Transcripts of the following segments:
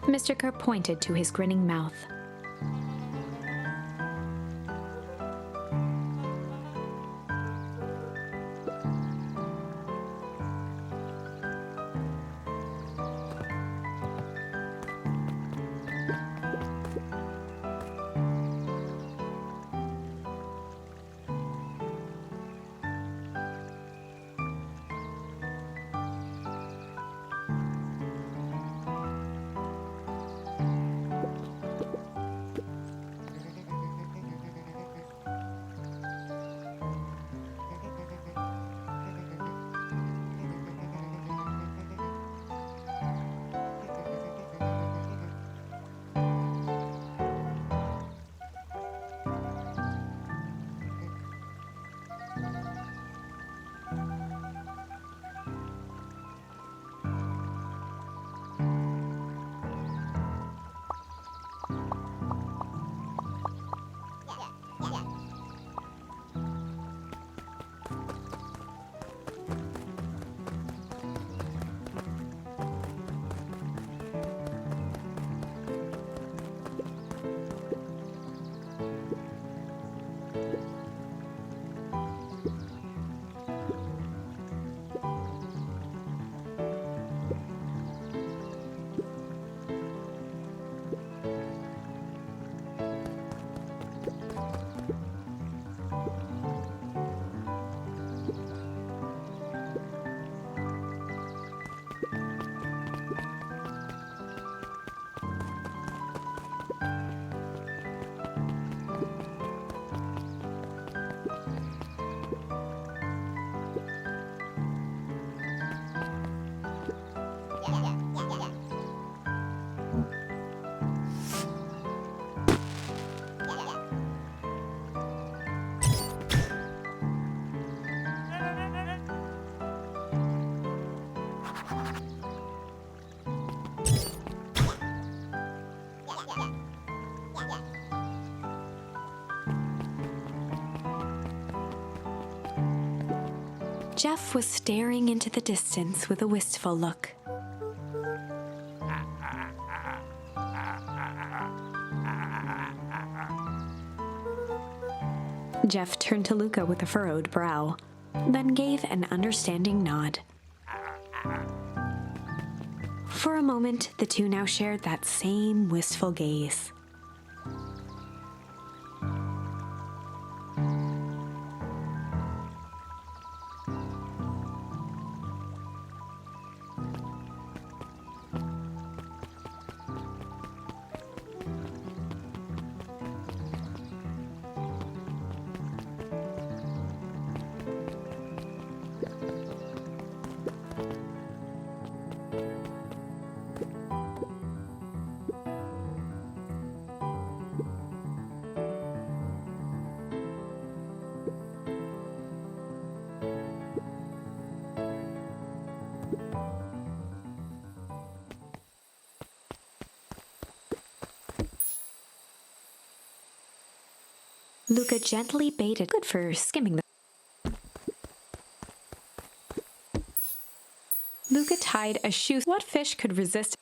Mr. Kerr pointed to his grinning mouth. Jeff was staring into the distance with a wistful look. Jeff turned to Luca with a furrowed brow, then gave an understanding nod. For a moment, the two now shared that same wistful gaze. Luca gently baited, good for skimming the... Luca tied a shoe. What fish could resist?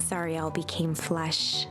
Sariel became flesh.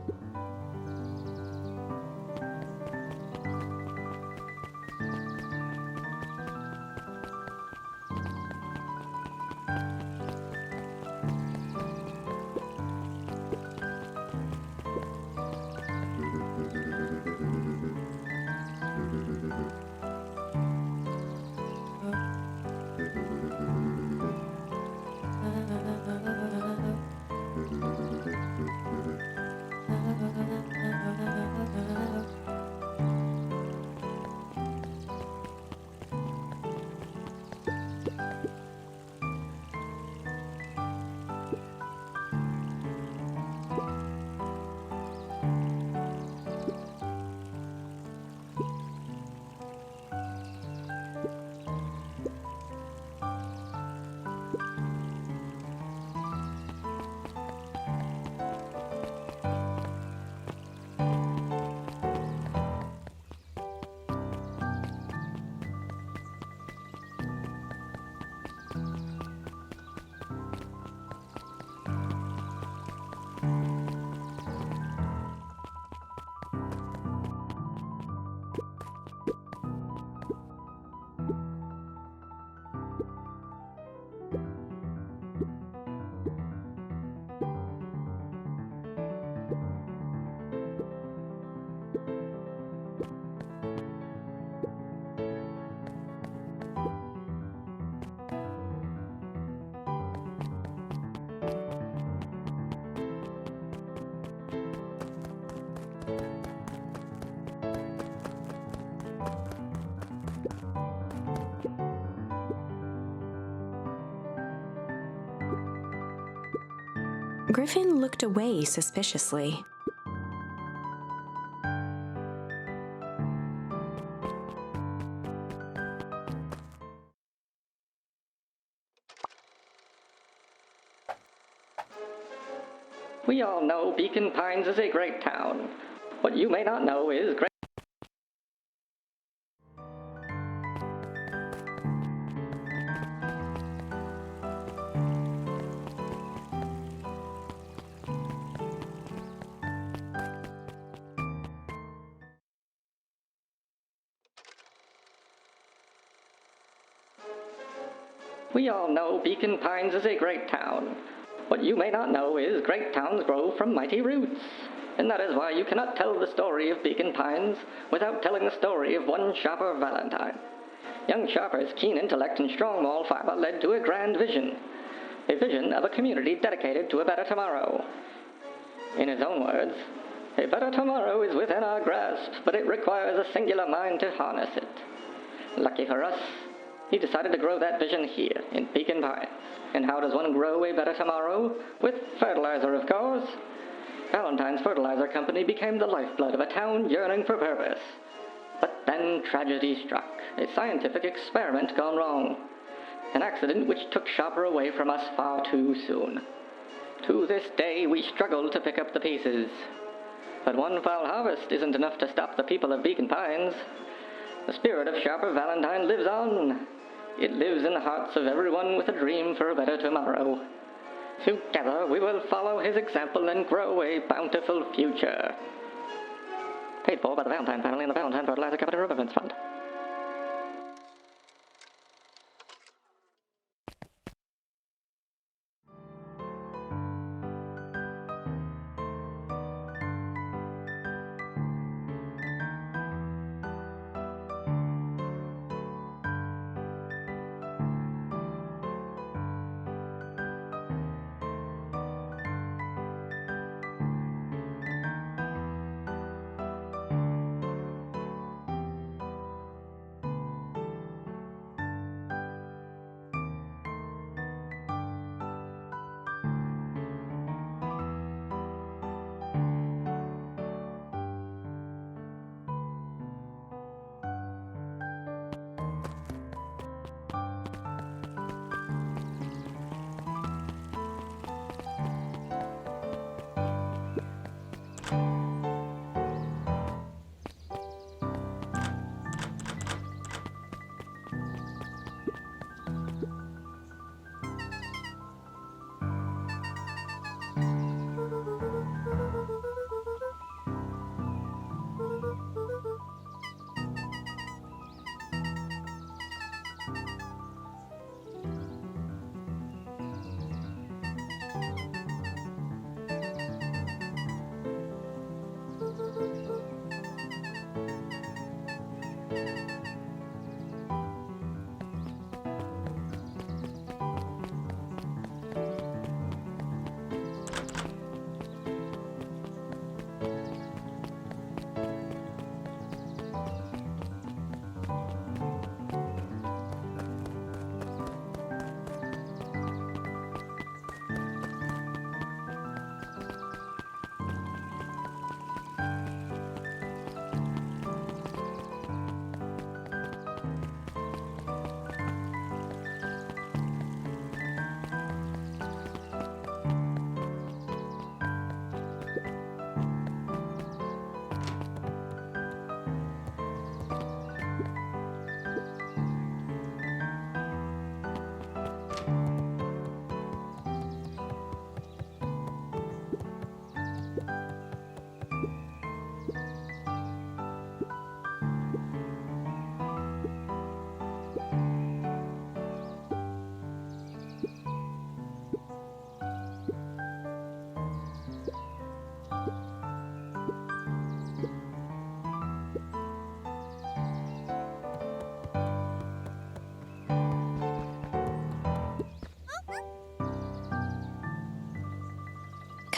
Griffin looked away suspiciously. We all know Beacon Pines is a great town. What you may not know is great. We all know Beacon Pines is a great town. What you may not know is great towns grow from mighty roots. And that is why you cannot tell the story of Beacon Pines without telling the story of one Sharper Valentine. Young Sharper's keen intellect and strong moral fiber led to a grand vision. A vision of a community dedicated to a better tomorrow. In his own words, a better tomorrow is within our grasp, but it requires a singular mind to harness it. Lucky for us, he decided to grow that vision here, in Beacon Pines. And how does one grow a better tomorrow? With fertilizer, of course. Valentine's Fertilizer Company became the lifeblood of a town yearning for purpose. But then tragedy struck, a scientific experiment gone wrong. An accident which took Sharper away from us far too soon. To this day, we struggle to pick up the pieces. But one foul harvest isn't enough to stop the people of Beacon Pines. The spirit of Sharper Valentine lives on. It lives in the hearts of everyone with a dream for a better tomorrow. Together, we will follow his example and grow a bountiful future. Paid for by the Valentine family and the Valentine Fertilizer Company Remembrance Fund.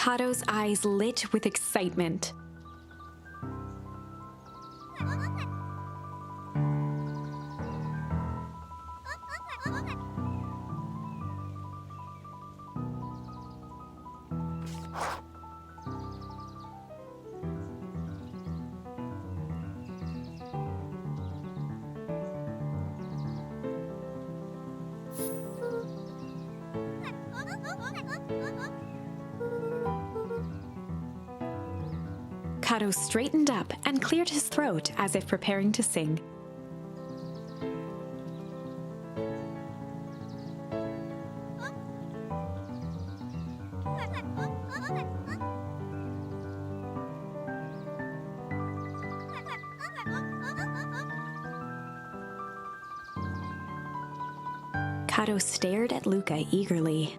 Kato's eyes lit with excitement. Kato straightened up and cleared his throat as if preparing to sing. Kato stared at Luca eagerly.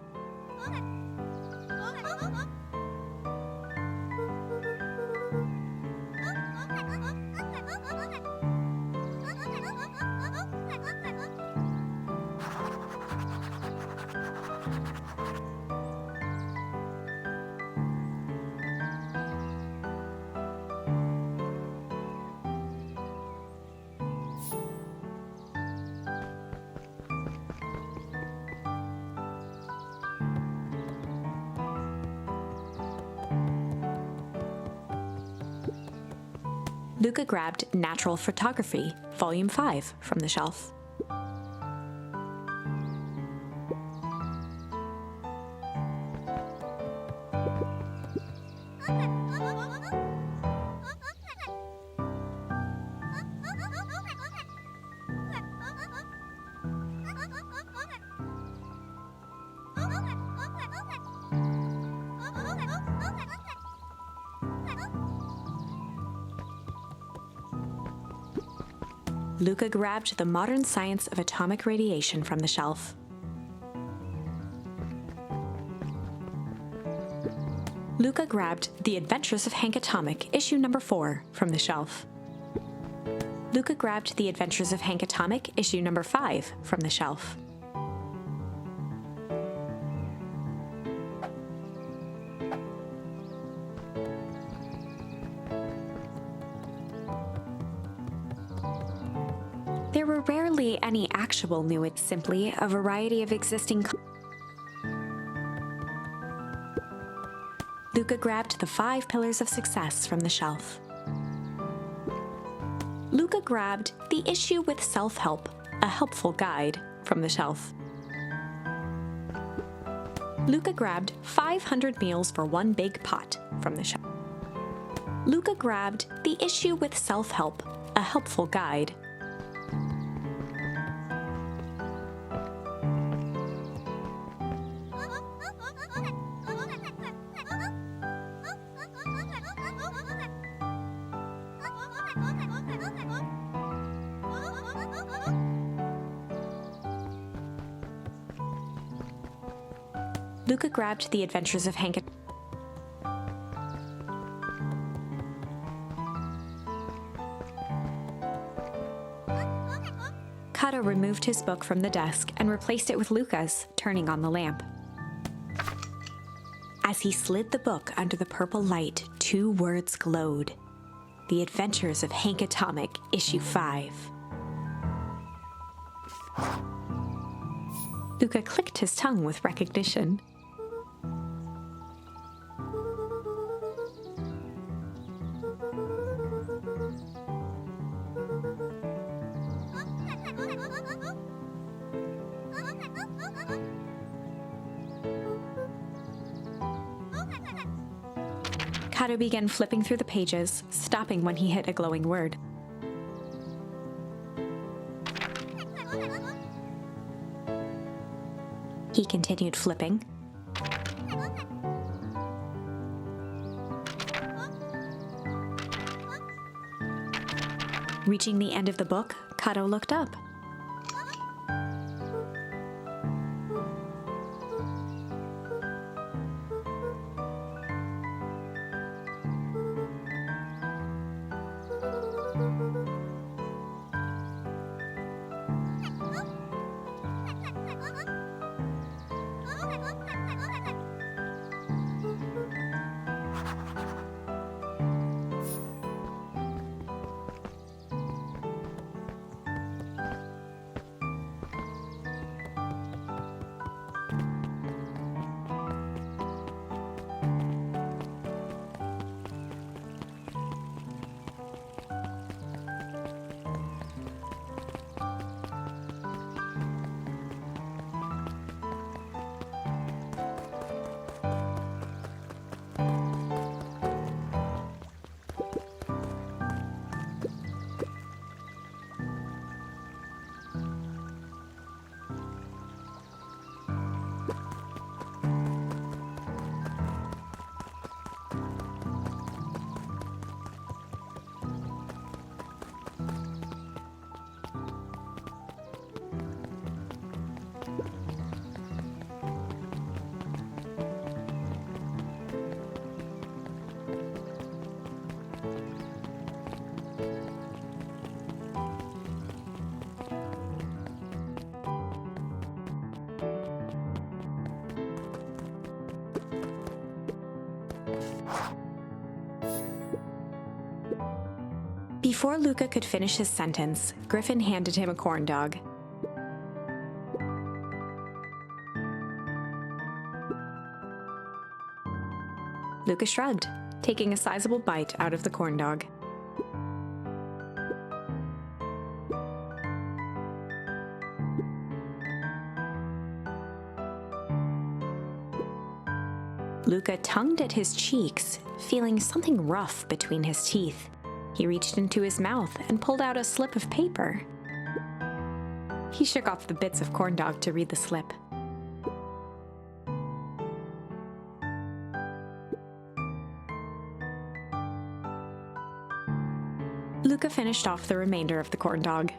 Luca grabbed Natural Photography, Volume 5, from the shelf. Luca grabbed The Modern Science of Atomic Radiation from the shelf. Luca grabbed The Adventures of Hank Atomic, issue number 4, from the shelf. Luca grabbed The Adventures of Hank Atomic, issue number 5, from the shelf. There were rarely any actual new, it's simply a variety of existing. Luca grabbed The 5 Pillars of Success from the shelf. Luca grabbed The Issue with Self-Help, a Helpful Guide, from the shelf. Luca grabbed 500 Meals for One Big Pot from the shelf. Luca grabbed The Issue with Self-Help, a Helpful Guide. Luca grabbed The Adventures of Hank. Kato removed his book from the desk and replaced it with Luca's, turning on the lamp. As he slid the book under the purple light, 2 words glowed. The Adventures of Hank Atomic, issue 5. Luca clicked his tongue with recognition. Kato began flipping through the pages, stopping when he hit a glowing word. He continued flipping. Reaching the end of the book, Kato looked up. Before Luca could finish his sentence, Griffin handed him a corn dog. Luca shrugged, taking a sizable bite out of the corn dog. Luca tongued at his cheeks, feeling something rough between his teeth. He reached into his mouth and pulled out a slip of paper. He shook off the bits of corn dog to read the slip. Luca finished off the remainder of the corn dog.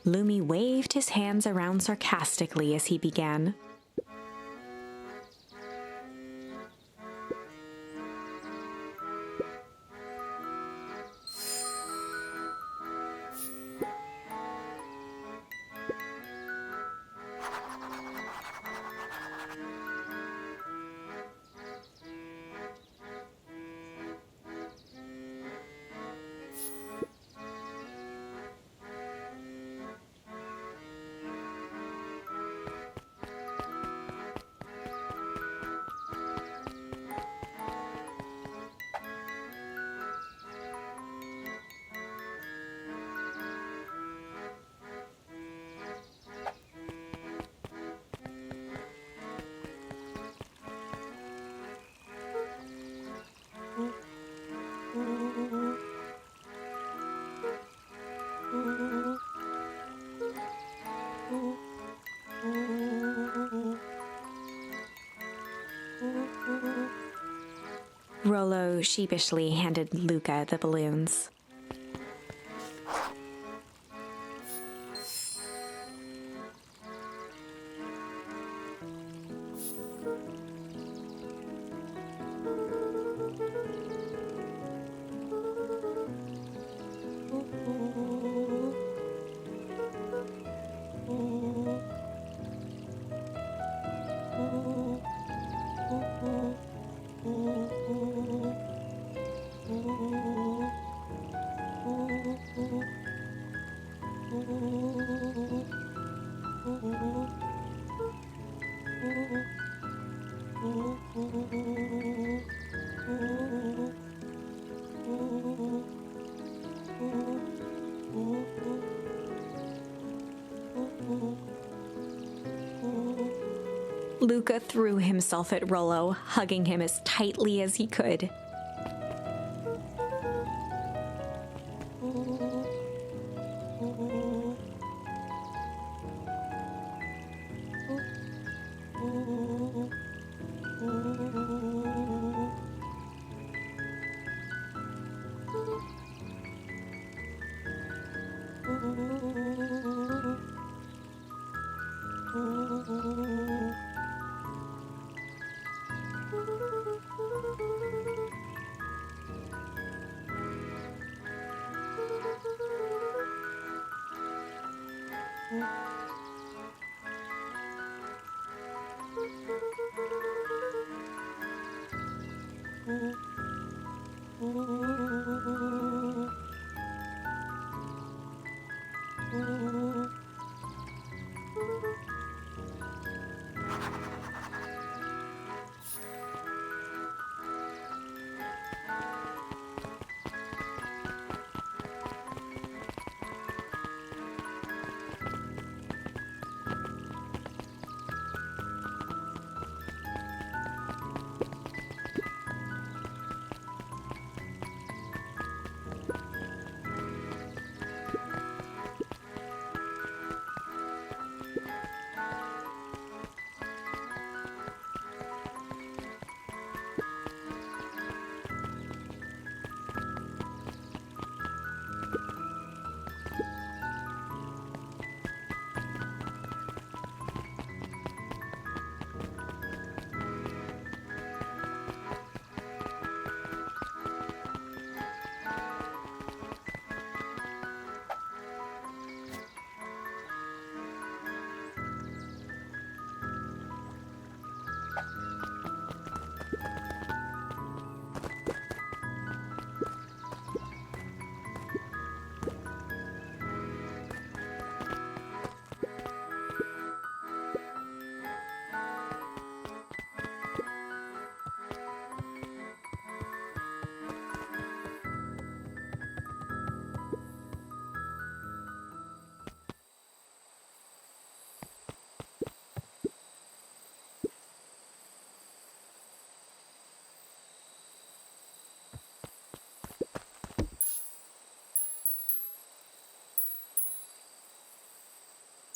Lumi waved his hands around sarcastically as he began. Rollo sheepishly handed Luca the balloons. Luca threw himself at Rollo, hugging him as tightly as he could.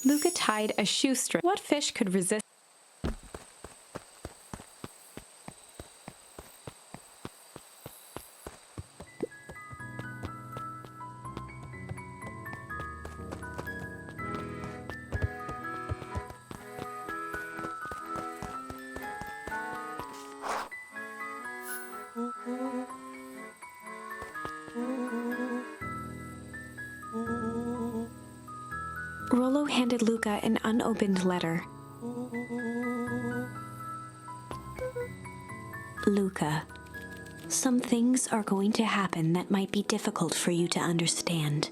Luca tied a shoestring. What fish could resist? Rollo handed Luca an unopened letter. Luca, some things are going to happen that might be difficult for you to understand.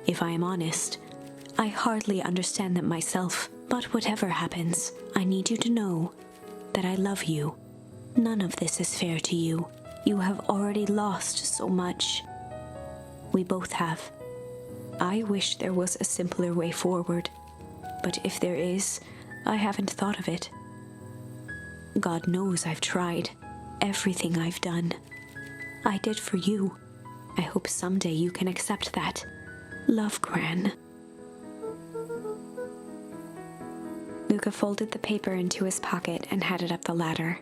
If I am honest, I hardly understand them myself. But whatever happens, I need you to know that I love you. None of this is fair to you. You have already lost so much. We both have. I wish there was a simpler way forward, but if there is, I haven't thought of it. God knows I've tried. Everything I've done, I did for you. I hope someday you can accept that. Love, Gran. Luca folded the paper into his pocket and headed up the ladder.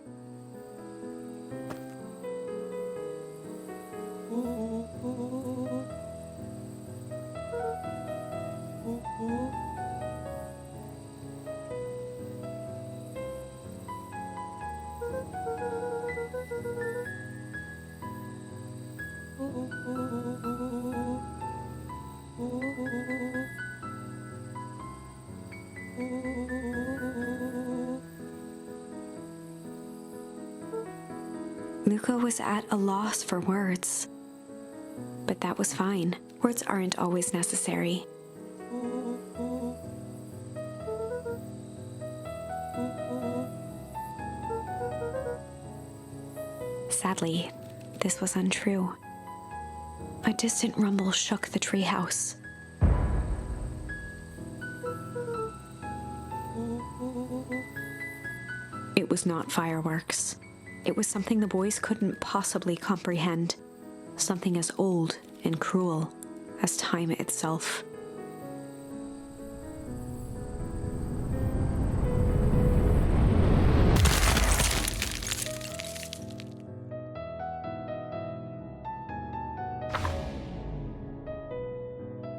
Luca was at a loss for words. But that was fine. Words aren't always necessary. Sadly, this was untrue. A distant rumble shook the treehouse. It was not fireworks. It was something the boys couldn't possibly comprehend. Something as old and cruel as time itself.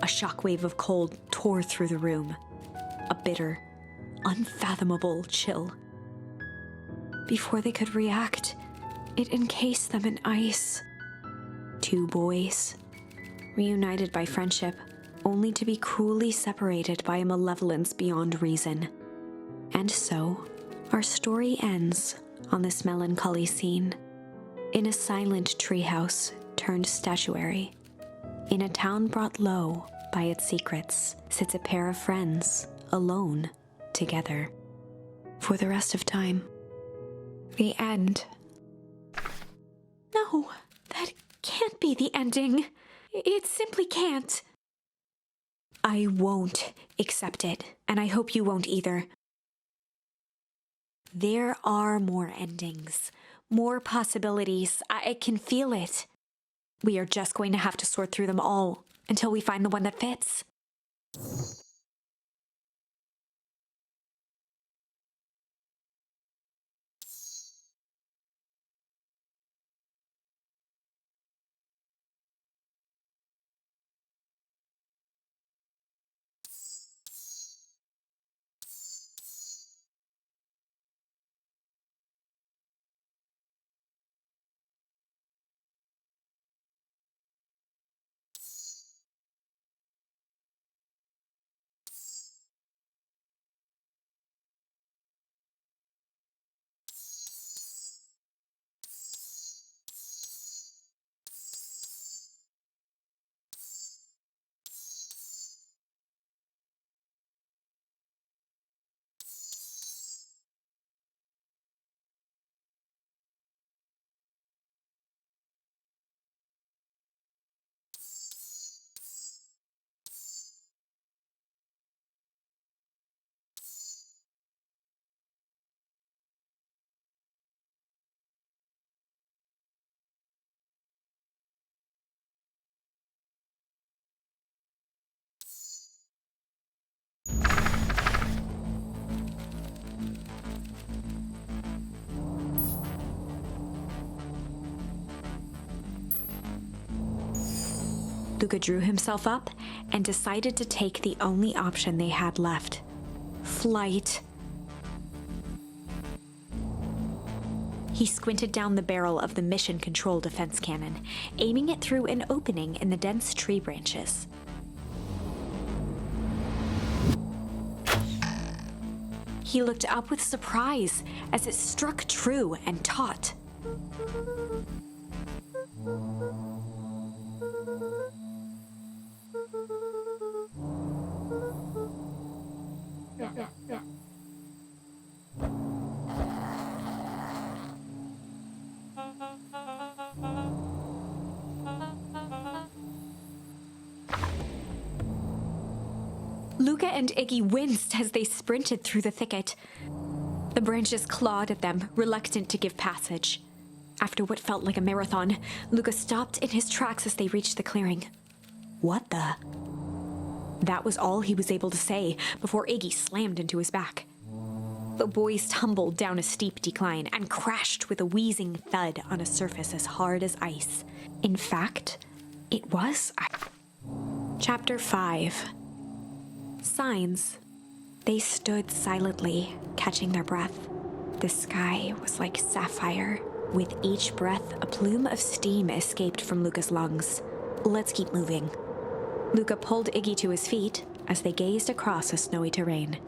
A shockwave of cold tore through the room. A bitter, unfathomable chill. Before they could react, it encased them in ice. Two boys, reunited by friendship, only to be cruelly separated by a malevolence beyond reason. And so, our story ends on this melancholy scene. In a silent treehouse turned statuary, in a town brought low by its secrets, sits a pair of friends, alone, together, for the rest of time. The end. No, that can't be the ending. It simply can't. I won't accept it, and I hope you won't either. There are more endings, more possibilities. I can feel it. We are just going to have to sort through them all until we find the one that fits. Luca drew himself up and decided to take the only option they had left: flight. He squinted down the barrel of the mission control defense cannon, aiming it through an opening in the dense tree branches. He looked up with surprise as it struck true and taut. Luca and Iggy winced as they sprinted through the thicket. The branches clawed at them, reluctant to give passage. After what felt like a marathon, Luca stopped in his tracks as they reached the clearing. What the? That was all he was able to say before Iggy slammed into his back. The boys tumbled down a steep decline and crashed with a wheezing thud on a surface as hard as ice. In fact, it was ice. Chapter 5. Signs. They stood silently, catching their breath. The sky was like sapphire. With each breath, a plume of steam escaped from Luca's lungs. Let's keep moving. Luca pulled Iggy to his feet as they gazed across a snowy terrain.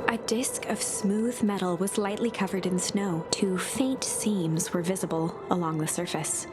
A disc of smooth metal was lightly covered in snow. Two faint seams were visible along the surface.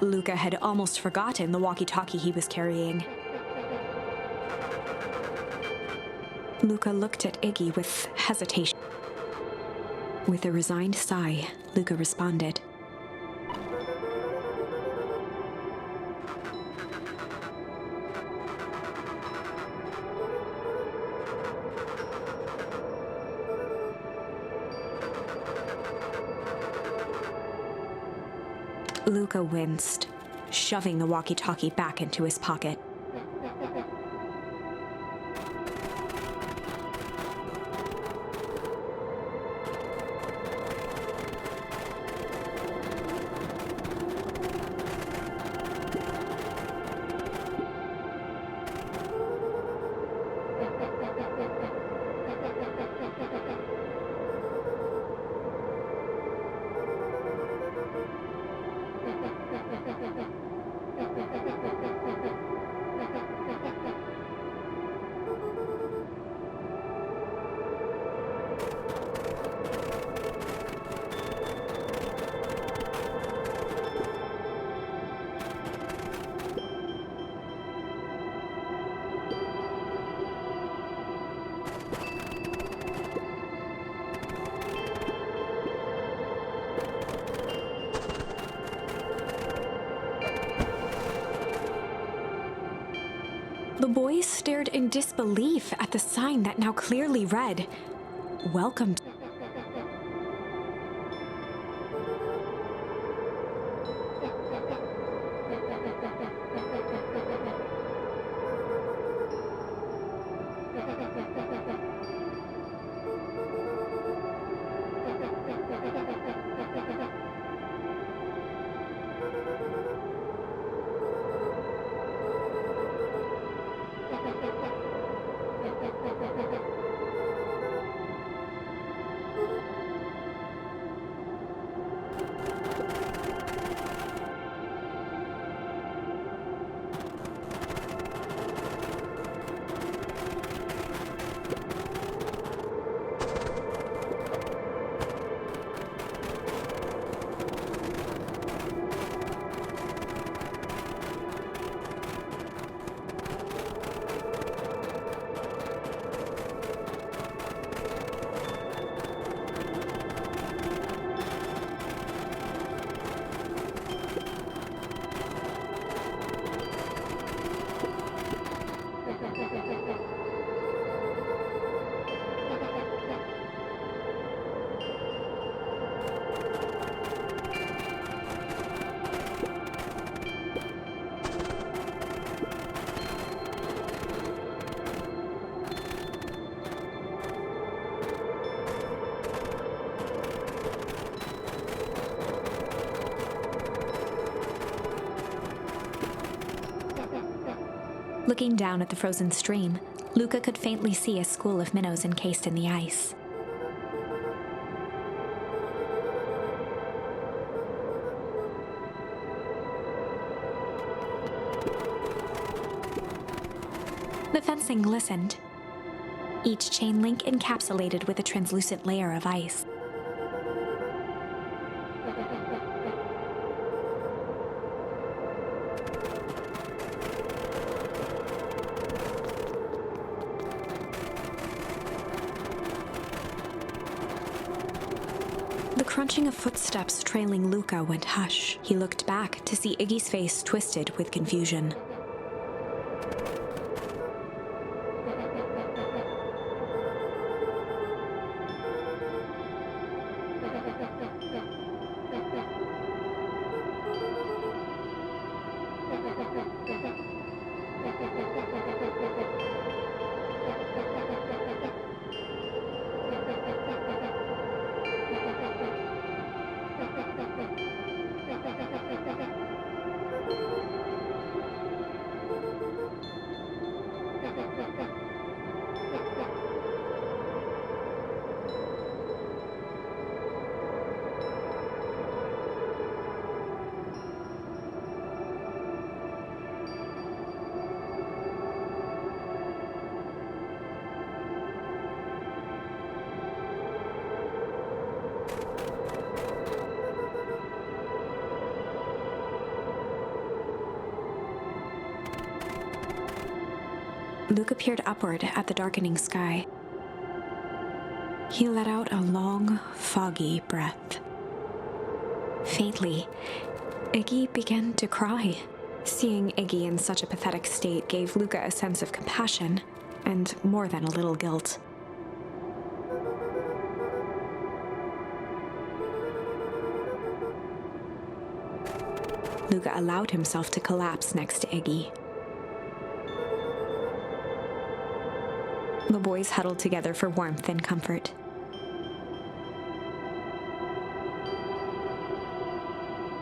Luca had almost forgotten the walkie-talkie he was carrying. Luca looked at Iggy with hesitation. With a resigned sigh, Luca responded. Luca winced, shoving the walkie-talkie back into his pocket. The boys stared in disbelief at the sign that now clearly read, "Welcome." Looking down at the frozen stream, Luca could faintly see a school of minnows encased in the ice. The fencing glistened, each chain link encapsulated with a translucent layer of ice. The crunching of footsteps trailing Luca went hush. He looked back to see Iggy's face twisted with confusion. Luca peered upward at the darkening sky. He let out a long, foggy breath. Faintly, Iggy began to cry. Seeing Iggy in such a pathetic state gave Luca a sense of compassion, and more than a little guilt. Luca allowed himself to collapse next to Iggy. The boys huddled together for warmth and comfort.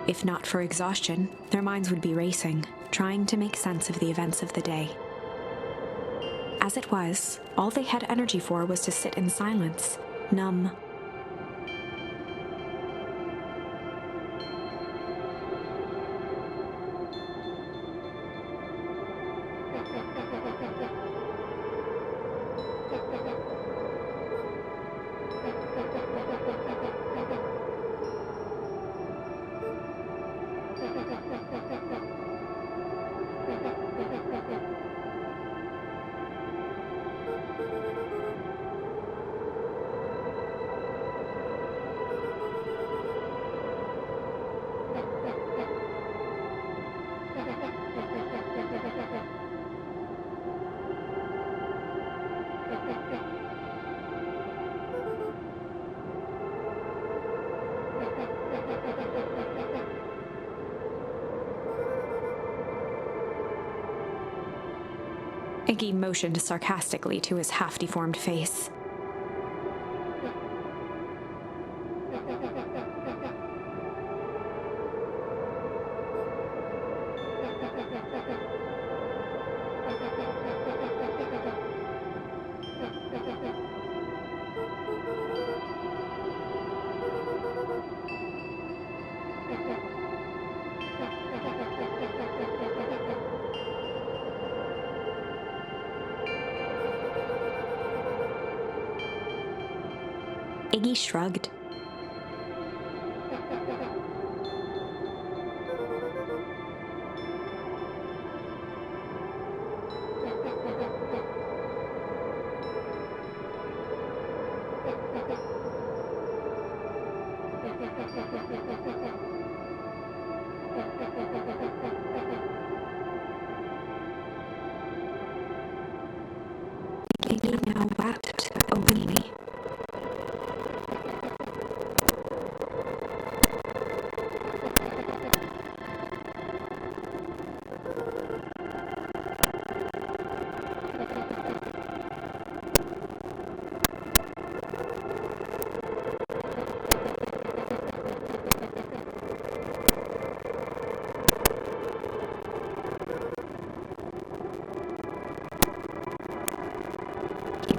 If not for exhaustion, their minds would be racing, trying to make sense of the events of the day. As it was, all they had energy for was to sit in silence, numb. Iggy motioned sarcastically to his half-deformed face. Iggy shrugged. Iggy now wept openly.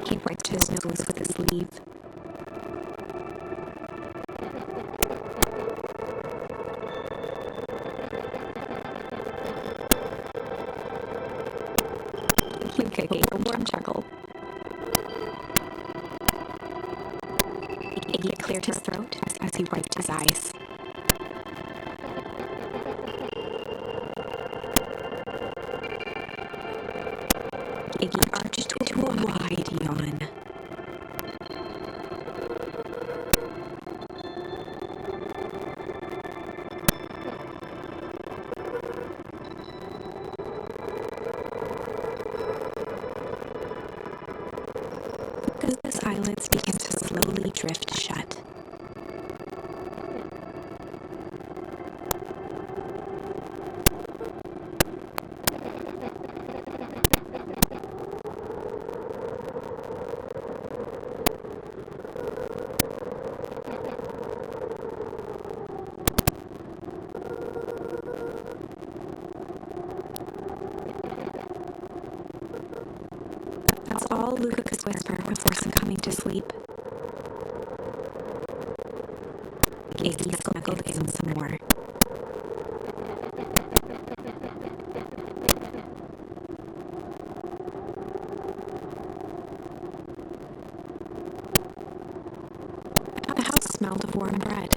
He wiped his nose with his sleeve. Luca gave a warm chuckle. Iggy cleared his throat as he wiped his eyes. Iggy arched into a wide yawn. Luca's eyelids began to slowly drift shut. That's all Luca could whisper before succumbing to sleep. Iggy snuggled in some more. The house smelled of warm bread.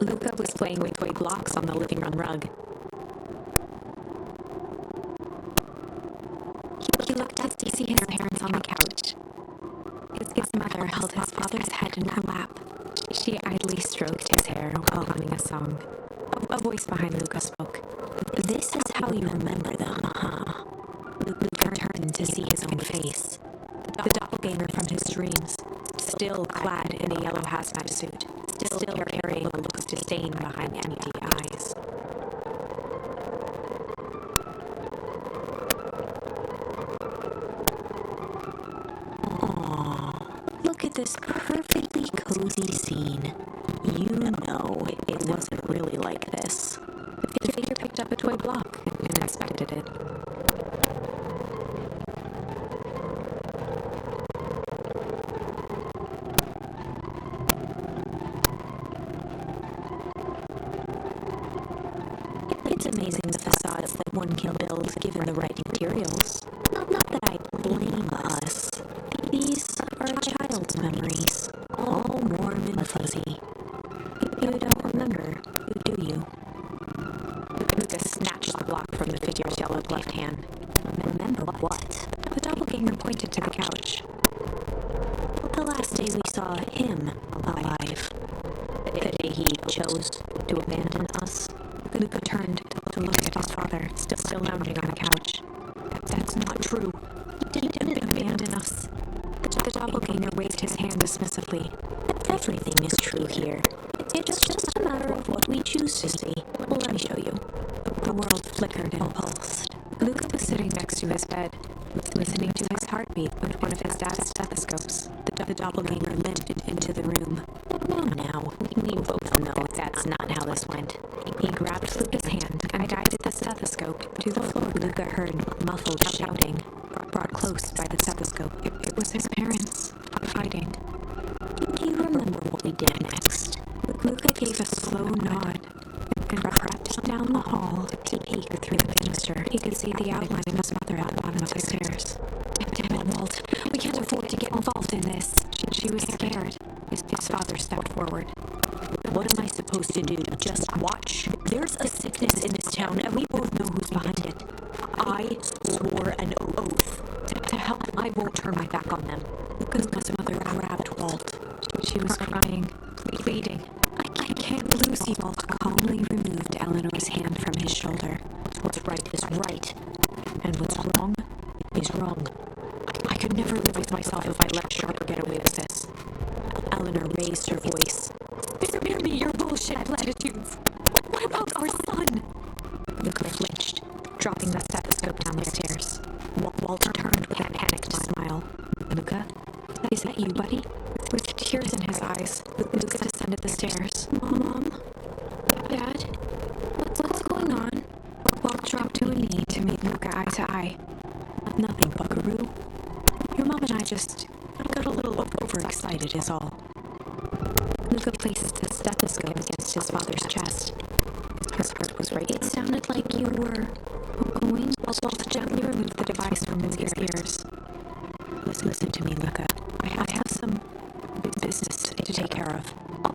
Luca was playing with toy blocks on the living room rug. see his parents on the couch. His mother held his father's head in her lap. She idly stroked his hair while humming a song. A voice behind Luca spoke. This is how you remember them, huh? Luca turned to see his own face. The doppelganger from his dreams, still clad in a yellow hazmat suit, still carrying a look of disdain behind empty eyes. Look at this perfectly cozy scene. You know it wasn't really like this. The figure picked up a toy block and inspected it. It's amazing the facades that one can build given the right materials. Not that I blame us. These are a child's memories, all warm and fuzzy. You don't remember, do you? Luca snatched the block from the figure's yellowed left hand. Remember what? The doppelganger pointed to the couch. The last day we saw him alive. The day he chose to abandon us. Luca turned to look at his father, still lounging on the couch. That's not true. He didn't abandon us. The doppelganger waved his hand dismissively. Everything is true here. It's just a matter of what we choose to see. Well, let me show you. The world flickered and pulsed. Luca was sitting next to his bed, listening to his heartbeat with one of his dad's stethoscopes. The doppelganger limped into the room. Now, we both know that's not how this went. He grabbed Luca's hand and guided the stethoscope to the floor. Luca heard muffled shouting, brought close by the stethoscope. It was his parents, fighting. Do you remember what we did next? Luca gave a slow nod and crept down the hall to peek through the banister. He could see the outline of his mother at the bottom of the stairs. Damn it, Walt. We can't afford to get involved in this. She was scared. His father stepped forward. What am I supposed to do? Just watch? There's a sickness in this town, and we both know who's behind it. I swore an oath. To help, I won't turn my back on them. Luca's mother grabbed Walt. She was crying, pleading. I can't lose you. Walt calmly removed Eleanor's hand from his shoulder. What's right is right, And what's wrong is wrong. I could never live with myself if I let Sharper get away with this. Eleanor raised her voice. Spare me your bullshit platitudes. What about our son? Luca flinched, dropping the stethoscope down the stairs. Walter turned with a panicked smile. Luca, is that you, buddy? With tears in his eyes, Luca descended the stairs. Mom? Dad? What's going on? Walt dropped to a knee to meet Luca eye to eye. Nothing, buckaroo. Your mom and I just got a little overexcited is all. Luca placed the stethoscope against his father's chest. His heart was racing. It sounded like you were going. Walt gently removed the device from Luca's ears. Listen to me, Luca. I have some business to take care of.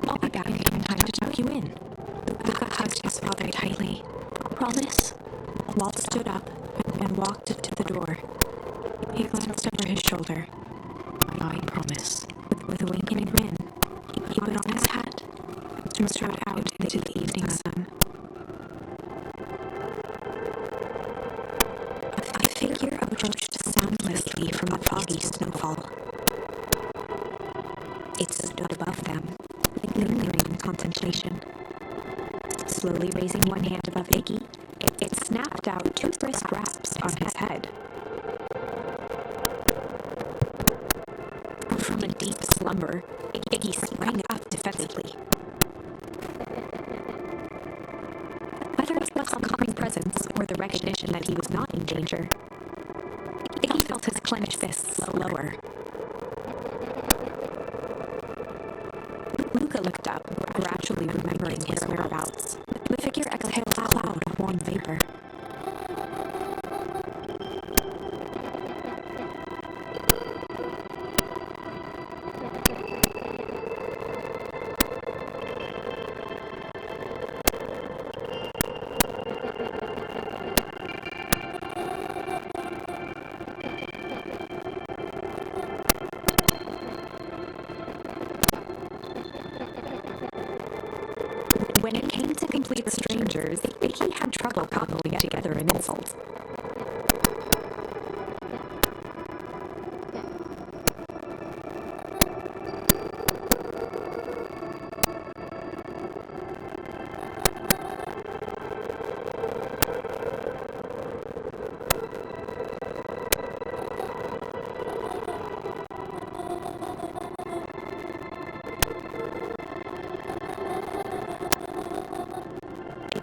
I'll be back in time to tuck you in. Luca hugged his father tightly. Promise? Walt stood up and walked to the door. He glanced over his shoulder. I promise. With a wink and a grin, he put on his hat and strode out into the evening sun. A figure approached soundlessly from the foggy snowfall. It stood above them, lingering in contemplation. Slowly raising one hand above Iggy, it snapped out 2 brisk raps on his head. From a deep slumber, Iggy sprang up defensively. Whether it was a calming presence or the recognition that he was not in danger, Iggy felt his clenched fists lower. Luca looked up, gradually remembering his whereabouts. The figure exhaled a cloud of warm vapor. complete strangers, Iggy had trouble cobbling together an insult.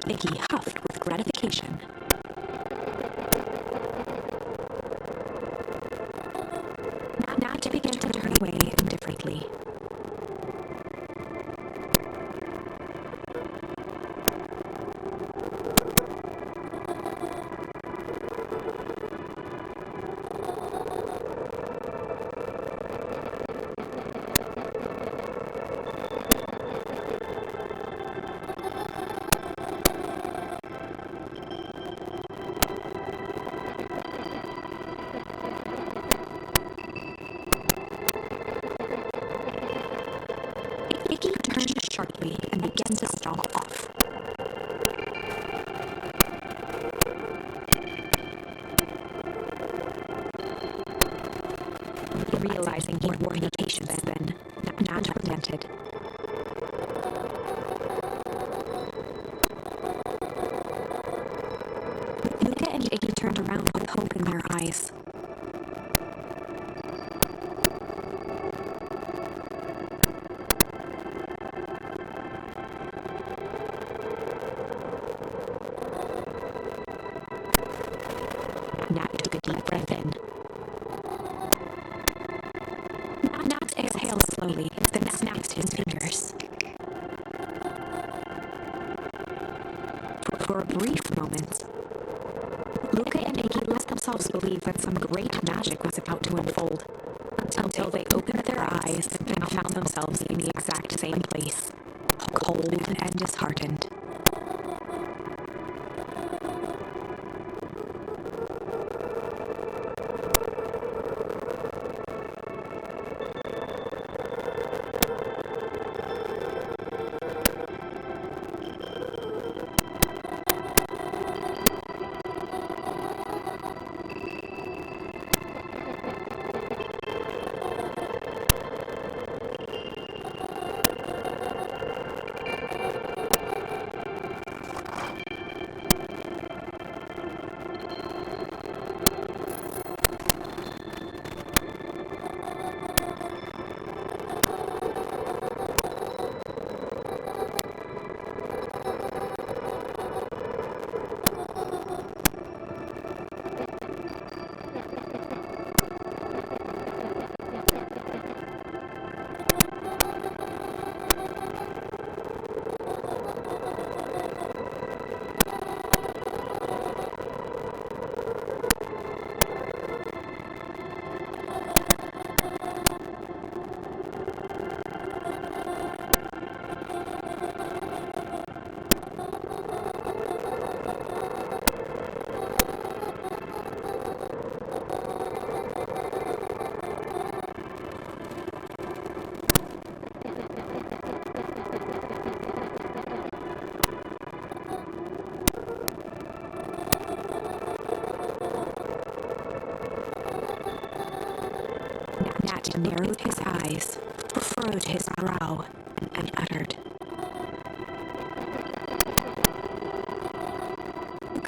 Iggy huffed with gratification. Nat began to turn away indifferently. Iggy turned sharply and began to stomp off. Realizing he wore no patience then, Nat relented. Luca and Iggy turned around with hope in their eyes. Nat took a deep breath in. Nat exhaled slowly, then snapped his fingers. For a brief moment, Luca and Iggy let themselves believe that some great magic was about to unfold, until they opened their eyes and found themselves in the exact same place, cold and disheartened. Nat narrowed his eyes, furrowed his brow, and uttered,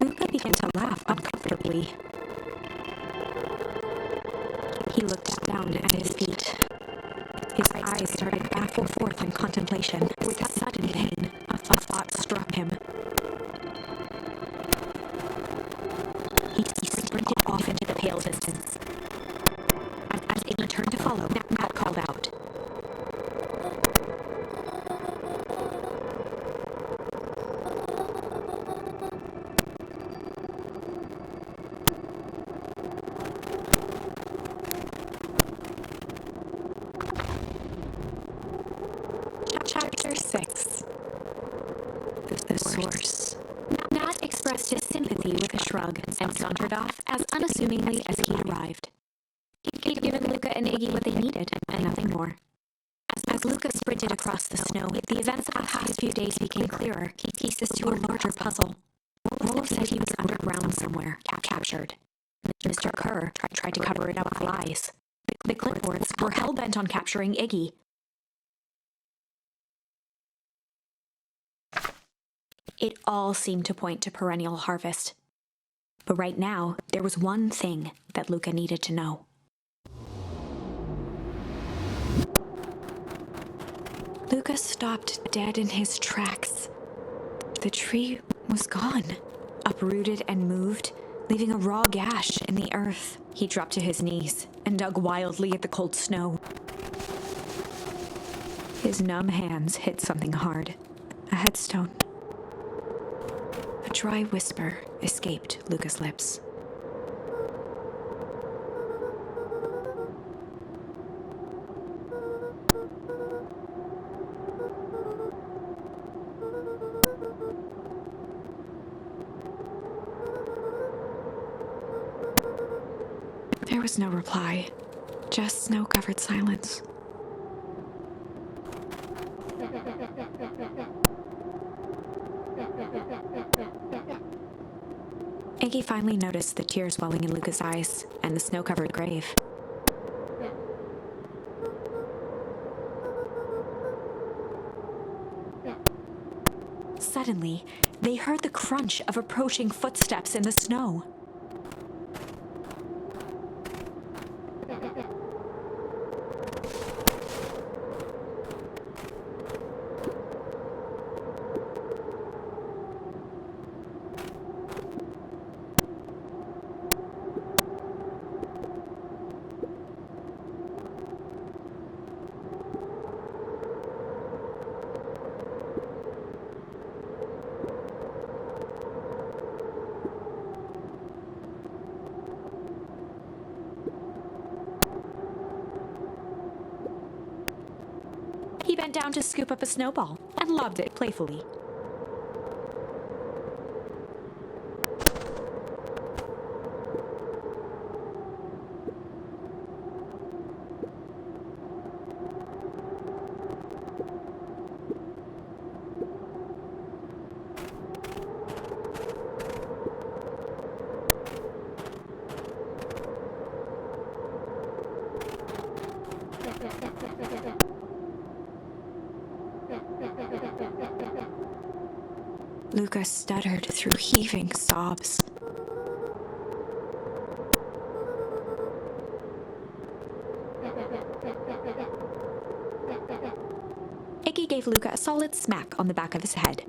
Luca began to laugh uncomfortably. He looked down at his feet. His eyes started back and forth in contemplation. With a sudden pain, a thought struck him. He sprinted off into the pale distance. As Iggy turned to follow, Nat called out, Chapter 6. The Source. Nat expressed his sympathy with a shrug and sauntered off as unassumingly as he arrived. He'd given Luca and Iggy what they needed, and nothing more. As As Luca sprinted across the snow, the events of the past few days became clearer, pieces to a larger puzzle. Roloff said he was underground somewhere, captured. Mr. Kerr tried to cover it up with lies. The clipboards were hell-bent on capturing Iggy. It all seemed to point to perennial harvest. But right now, there was one thing that Luca needed to know. Luca stopped dead in his tracks. The tree was gone, uprooted and moved, leaving a raw gash in the earth. He dropped to his knees and dug wildly at the cold snow. His numb hands hit something hard, a headstone. A dry whisper escaped Luca's lips. There was no reply, just snow-covered silence. Iggy finally noticed the tears welling in Luca's eyes and the snow-covered grave. Suddenly, they heard the crunch of approaching footsteps in the snow. He bent down to scoop up a snowball and lobbed it playfully. Luca stuttered through heaving sobs. Iggy gave Luca a solid smack on the back of his head.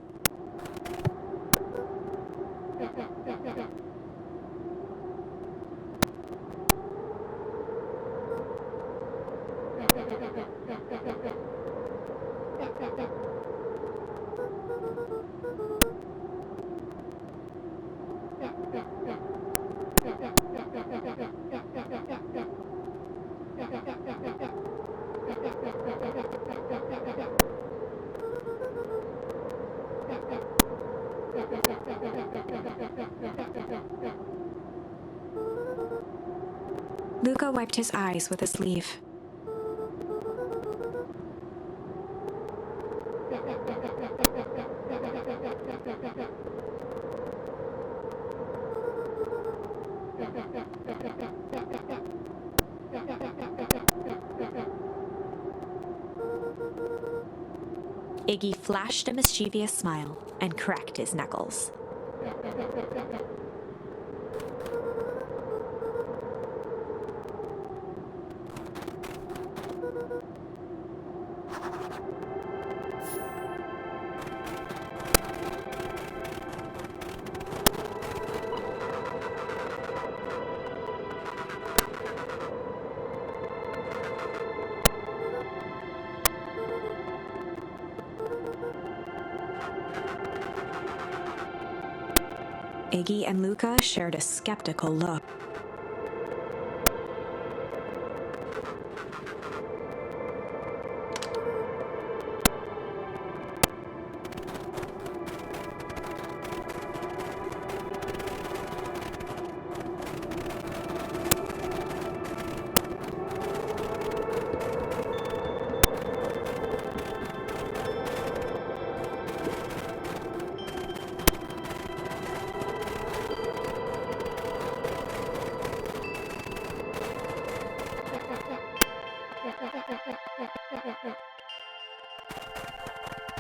Luca wiped his eyes with a sleeve. Iggy flashed a mischievous smile and cracked his knuckles. Iggy and Luca shared a skeptical look.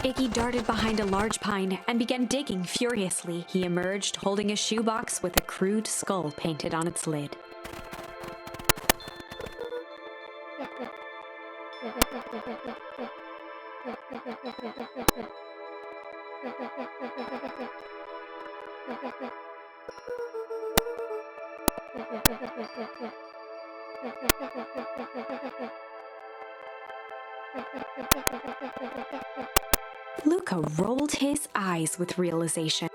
Iggy darted behind a large pine and began digging furiously. He emerged holding a shoebox with a crude skull painted on its lid. Luca rolled his eyes with realization.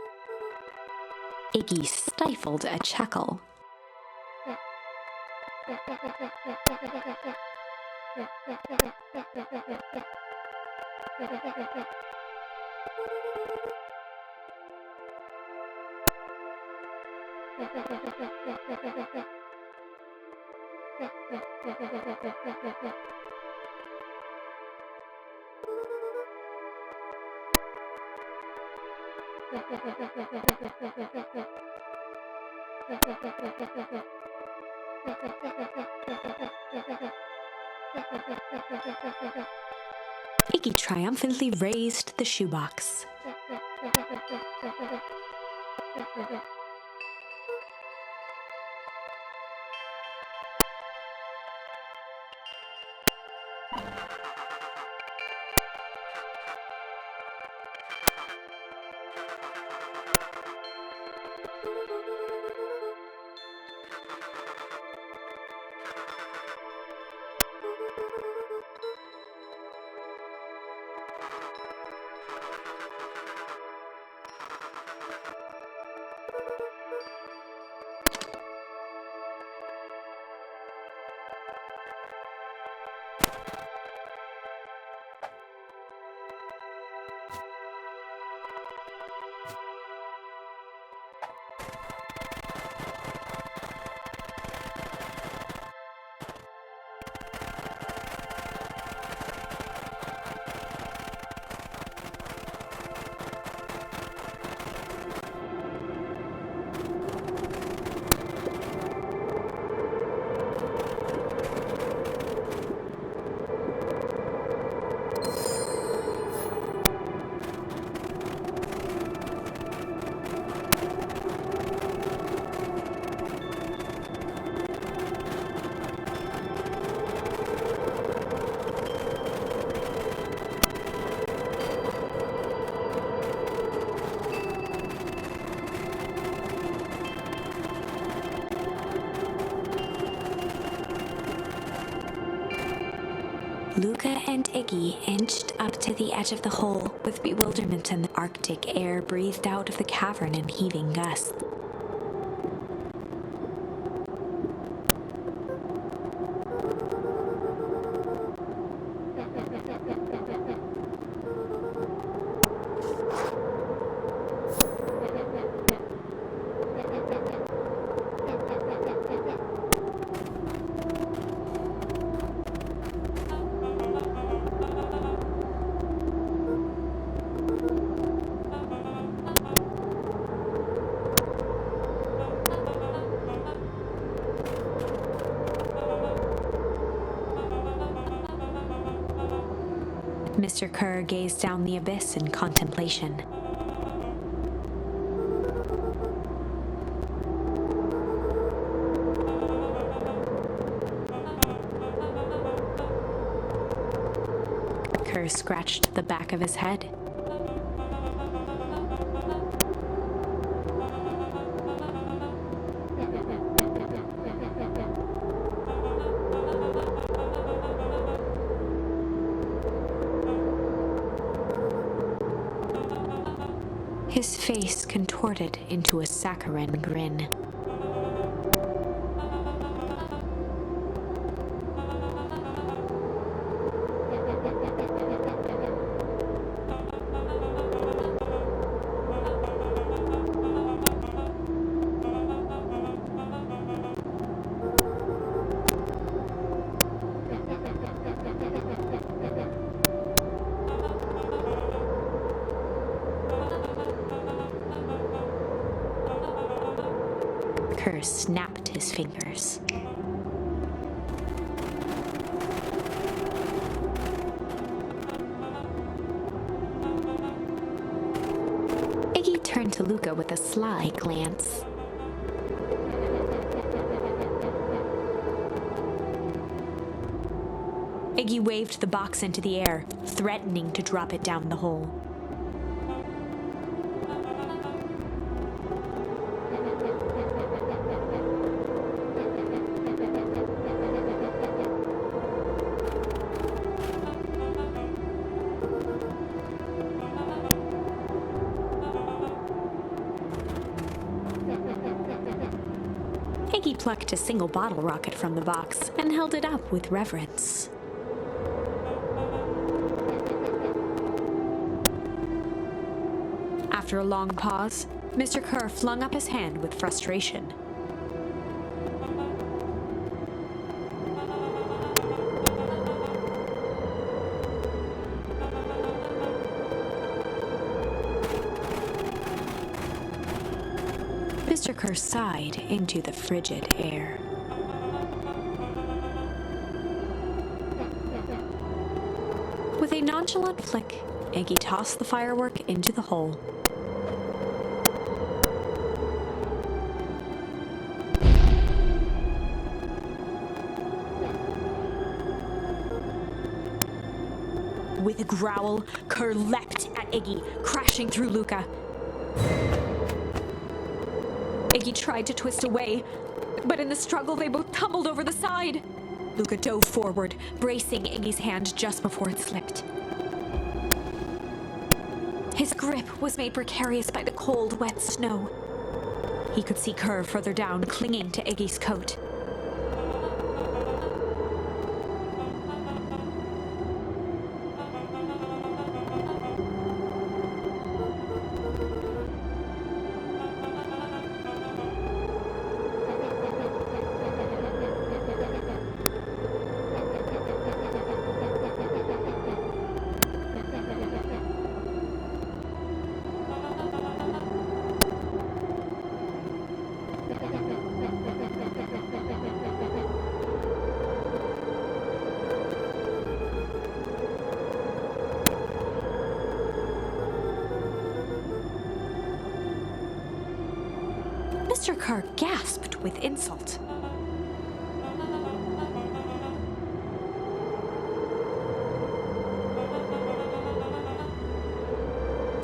Iggy stifled a chuckle. Iggy triumphantly raised the shoebox. Luca and Iggy inched up to the edge of the hole with bewilderment, and the Arctic air breathed out of the cavern in heaving gusts. Mr. Kerr gazed down the abyss in contemplation. Kerr scratched the back of his head. His face contorted into a saccharine grin. Kerr snapped his fingers. to Luca with a sly glance. Iggy waved the box into the air, threatening to drop it down the hole. Iggy plucked a single bottle rocket from the box and held it up with reverence. After a long pause, Mr. Kerr flung up his hand with frustration. Mr. Kerr sighed into the frigid air. With a nonchalant flick, Iggy tossed the firework into the hole. With a growl, Kerr leapt at Iggy, crashing through Luca. Iggy tried to twist away, but in the struggle they both tumbled over the side. Luca dove forward, bracing Iggy's hand just before it slipped. His grip was made precarious by the cold, wet snow. He could see Kerr further down, clinging to Iggy's coat. Mr. Kerr gasped with insult.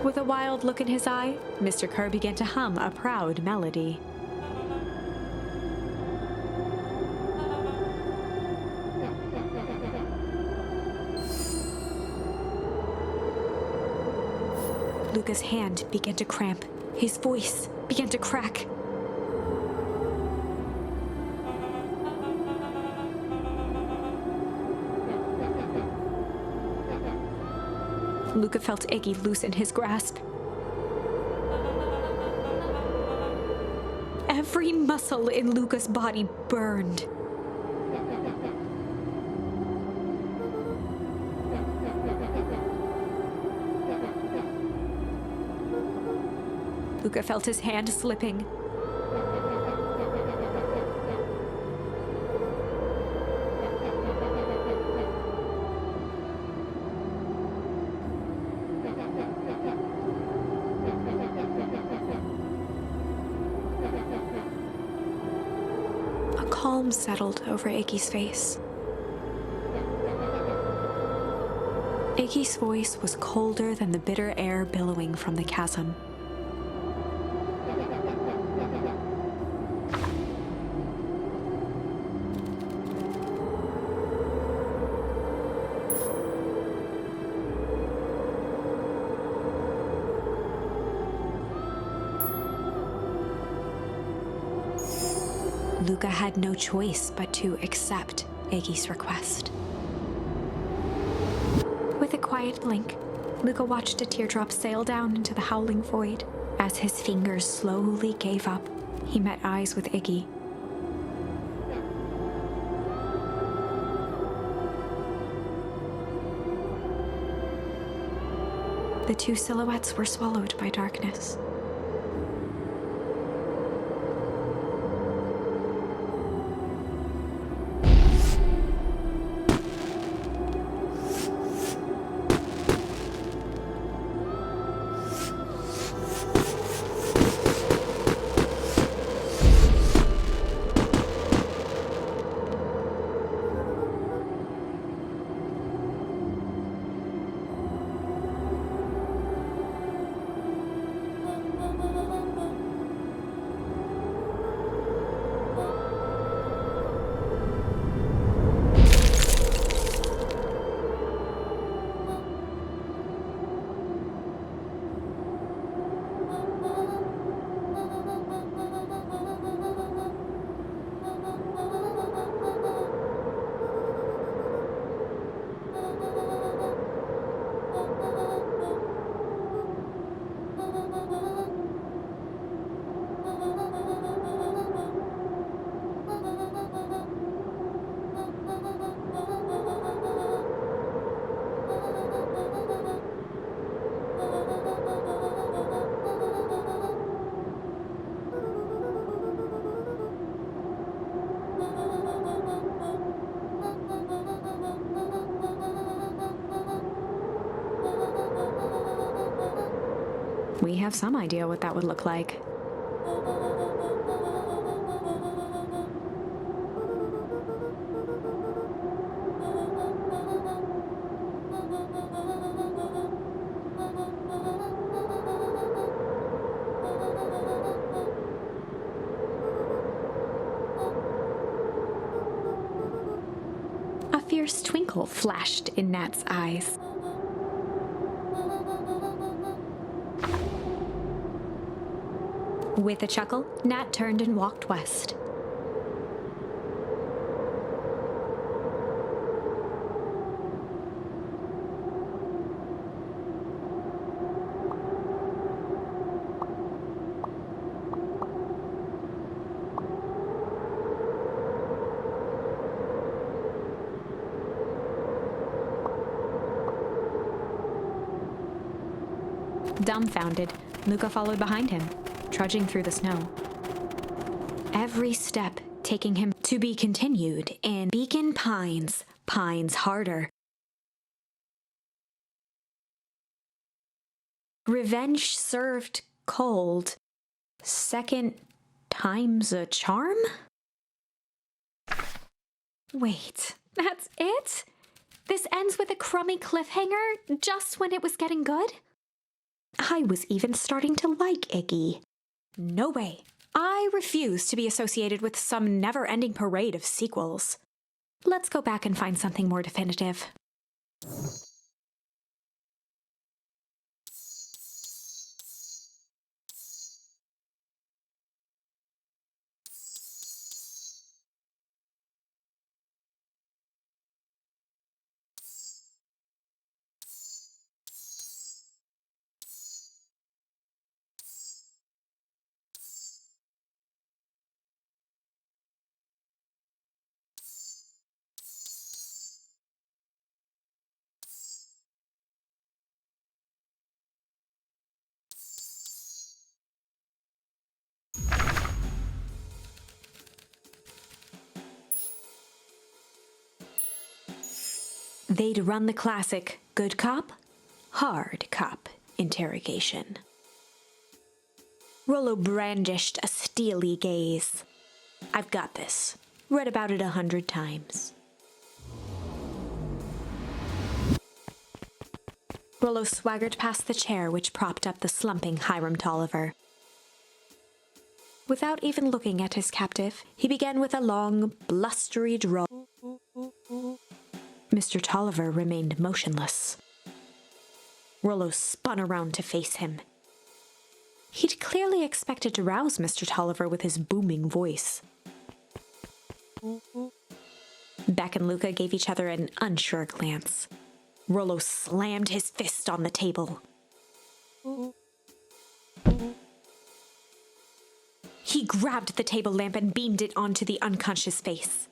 With a wild look in his eye, Mr. Kerr began to hum a proud melody. Luca's hand began to cramp. His voice began to crack. Luca felt Iggy loosen his grasp. Every muscle in Luca's body burned. Luca felt his hand slipping. A calm settled over Iggy's face. Iggy's voice was colder than the bitter air billowing from the chasm. Luca had no choice but to accept Iggy's request. With a quiet blink, Luca watched a teardrop sail down into the howling void. As his fingers slowly gave up, he met eyes with Iggy. The two silhouettes were swallowed by darkness. We have some idea what that would look like. A fierce twinkle flashed in Nat's eyes. With a chuckle, Nat turned and walked west. Dumbfounded, Luca followed behind him, trudging through the snow. Every step taking him to be continued in Beacon Pines, Pines Harder. Revenge served cold. Second time's a charm? Wait, that's it? This ends with a crummy cliffhanger just when it was getting good? I was even starting to like Iggy. No way. I refuse to be associated with some never-ending parade of sequels. Let's go back and find something more definitive. They'd run the classic good cop, hard cop interrogation. Rollo brandished a steely gaze. I've got this. Read about it 100 times. Rollo swaggered past the chair which propped up the slumping Hiram Tolliver. Without even looking at his captive, he began with a long, blustery drawl. Mr. Tolliver remained motionless. Rollo spun around to face him. He'd clearly expected to rouse Mr. Tolliver with his booming voice. Beck and Luca gave each other an unsure glance. Rollo slammed his fist on the table. He grabbed the table lamp and beamed it onto the unconscious face.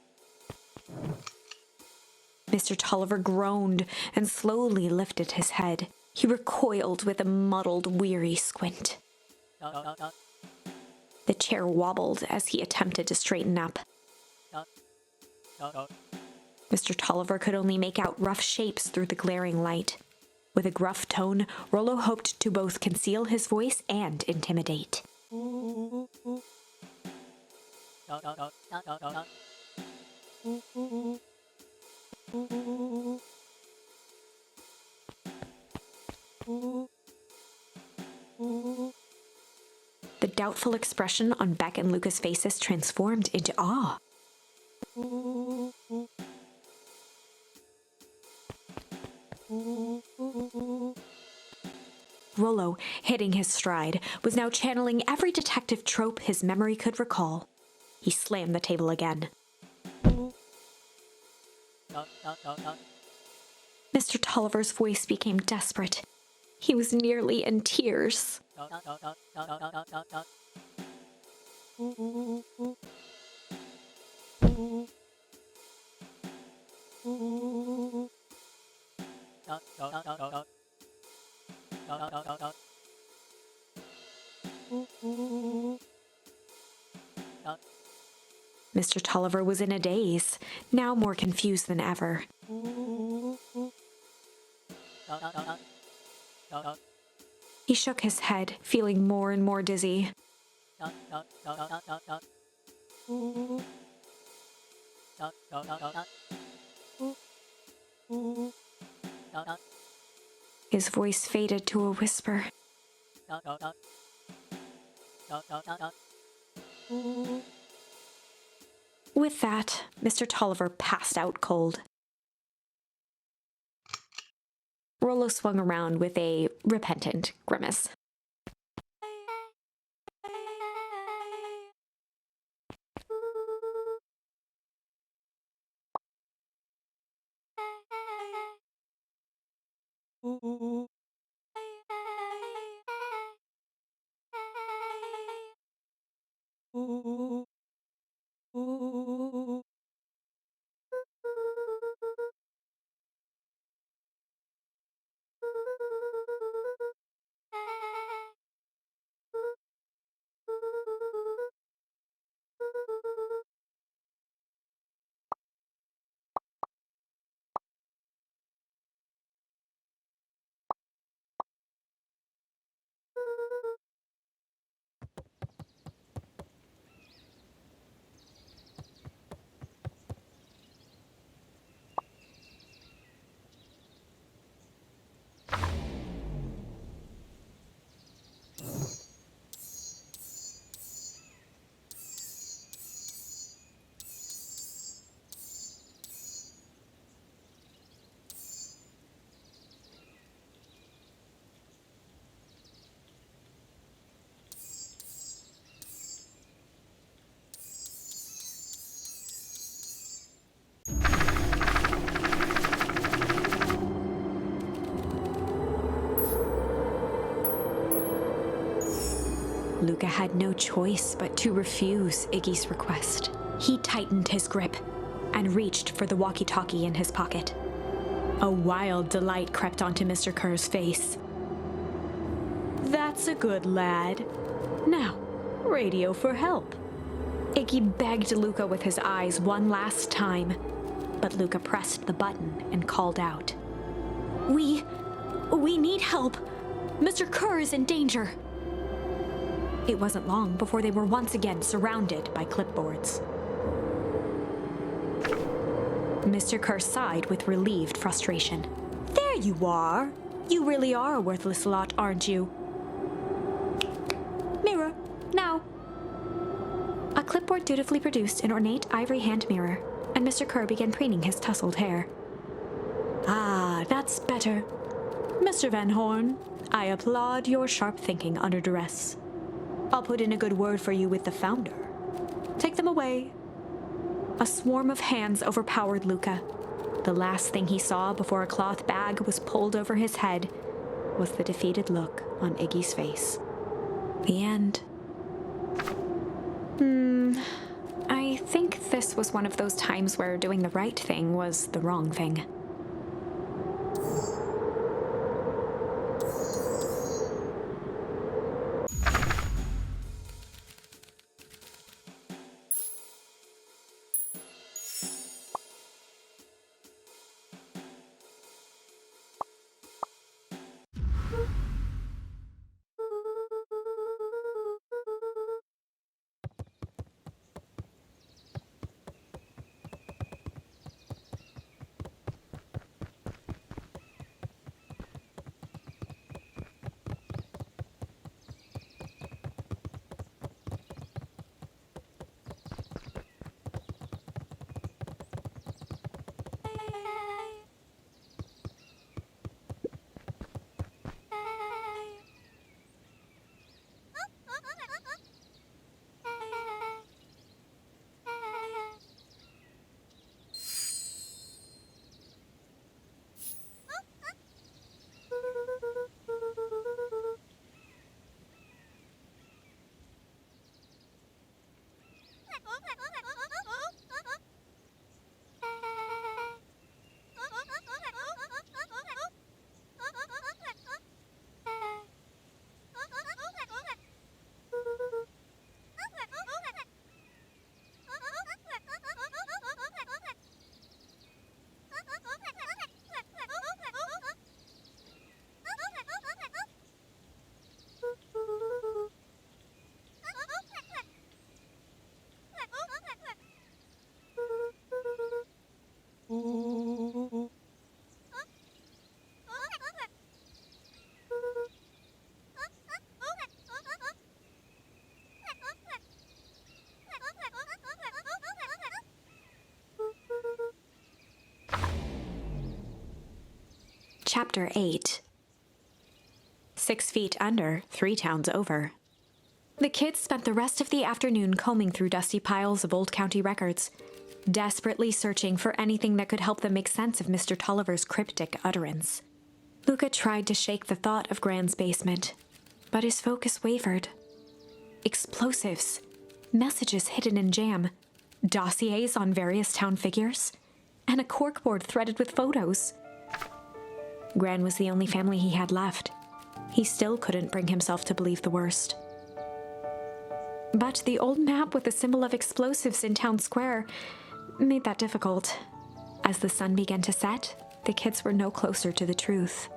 Mr. Tolliver groaned and slowly lifted his head. He recoiled with a muddled, weary squint. The chair wobbled as he attempted to straighten up. Mr. Tolliver could only make out rough shapes through the glaring light. With a gruff tone, Rollo hoped to both conceal his voice and intimidate. The doubtful expression on Beck and Luca's faces transformed into awe. Rollo, hitting his stride, was now channeling every detective trope his memory could recall. He slammed the table again. Mr. Tolliver's voice became desperate. He was nearly in tears. Mr. Tolliver was in a daze, now more confused than ever. He shook his head, feeling more and more dizzy. His voice faded to a whisper. With that, Mr. Tolliver passed out cold. Rollo swung around with a repentant grimace. Luca had no choice but to refuse Iggy's request. He tightened his grip and reached for the walkie-talkie in his pocket. A wild delight crept onto Mr. Kerr's face. "That's a good lad. Now, radio for help." Iggy begged Luca with his eyes one last time, but Luca pressed the button and called out. We need help. Mr. Kerr is in danger." It wasn't long before they were once again surrounded by clipboards. Mr. Kerr sighed with relieved frustration. "There you are. You really are a worthless lot, aren't you? Mirror, now." A clipboard dutifully produced an ornate ivory hand mirror, and Mr. Kerr began preening his tousled hair. "Ah, that's better. Mr. Van Horn, I applaud your sharp thinking under duress. I'll put in a good word for you with the founder. Take them away." A swarm of hands overpowered Luca. The last thing he saw before a cloth bag was pulled over his head was the defeated look on Iggy's face. The end. I think this was one of those times where doing the right thing was the wrong thing. Chapter 8. 6 feet under, 3 towns over. The kids spent the rest of the afternoon combing through dusty piles of old county records, desperately searching for anything that could help them make sense of Mr. Tolliver's cryptic utterance. Luca tried to shake the thought of Gran's basement, but his focus wavered. Explosives, messages hidden in jam, dossiers on various town figures, and a corkboard threaded with photos. Gran was the only family he had left. He still couldn't bring himself to believe the worst. But the old map with the symbol of explosives in town square made that difficult. As the sun began to set, the kids were no closer to the truth.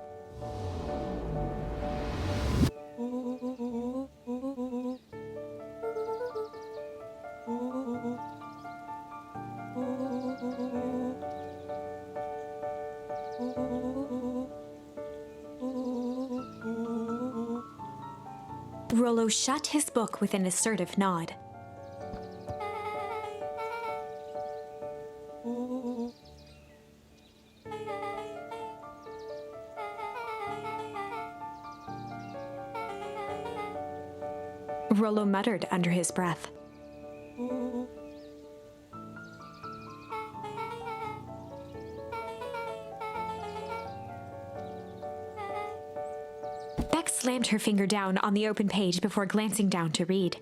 Rollo shut his book with an assertive nod. Rollo muttered under his breath. Beck slammed her finger down on the open page before glancing down to read.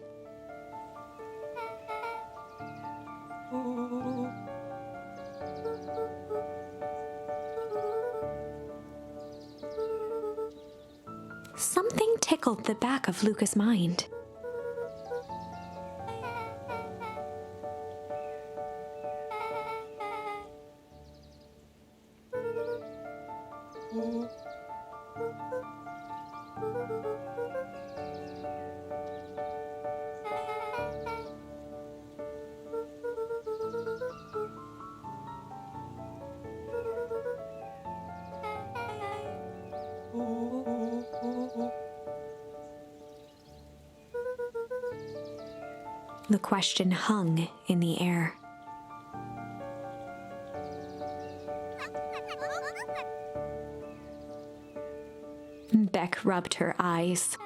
Something tickled the back of Luca's mind. The question hung in the air. Beck rubbed her eyes.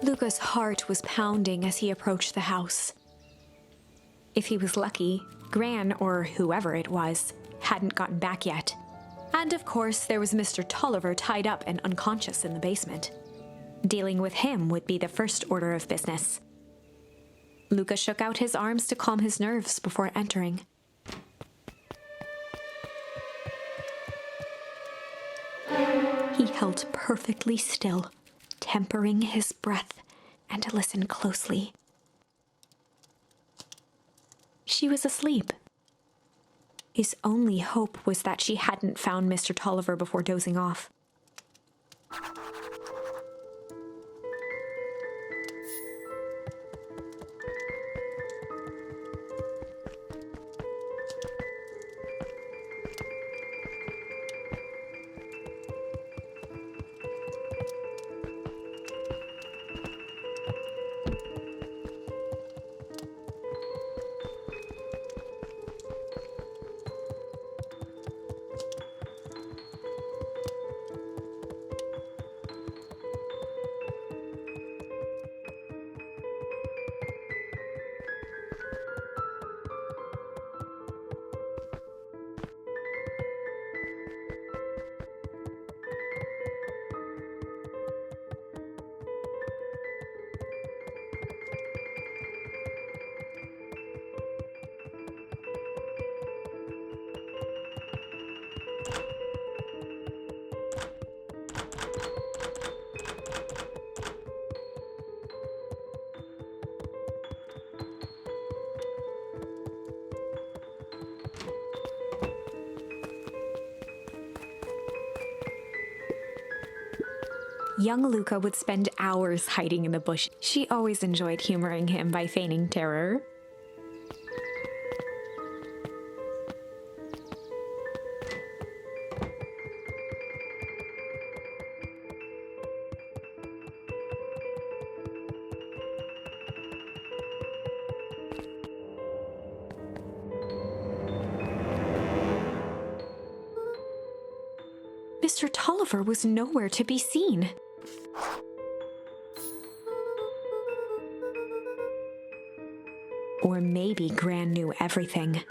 Luca's heart was pounding as he approached the house. If he was lucky, Gran, or whoever it was, hadn't gotten back yet. And of course, there was Mr. Tolliver tied up and unconscious in the basement. Dealing with him would be the first order of business. Luca shook out his arms to calm his nerves before entering. He held perfectly still, tempering his breath, and listened closely. She was asleep. His only hope was that she hadn't found Mr. Tolliver before dozing off. young Luca would spend hours hiding in the bush. She always enjoyed humoring him by feigning terror. Mr. Tolliver was nowhere to be seen. Or maybe Gran knew everything.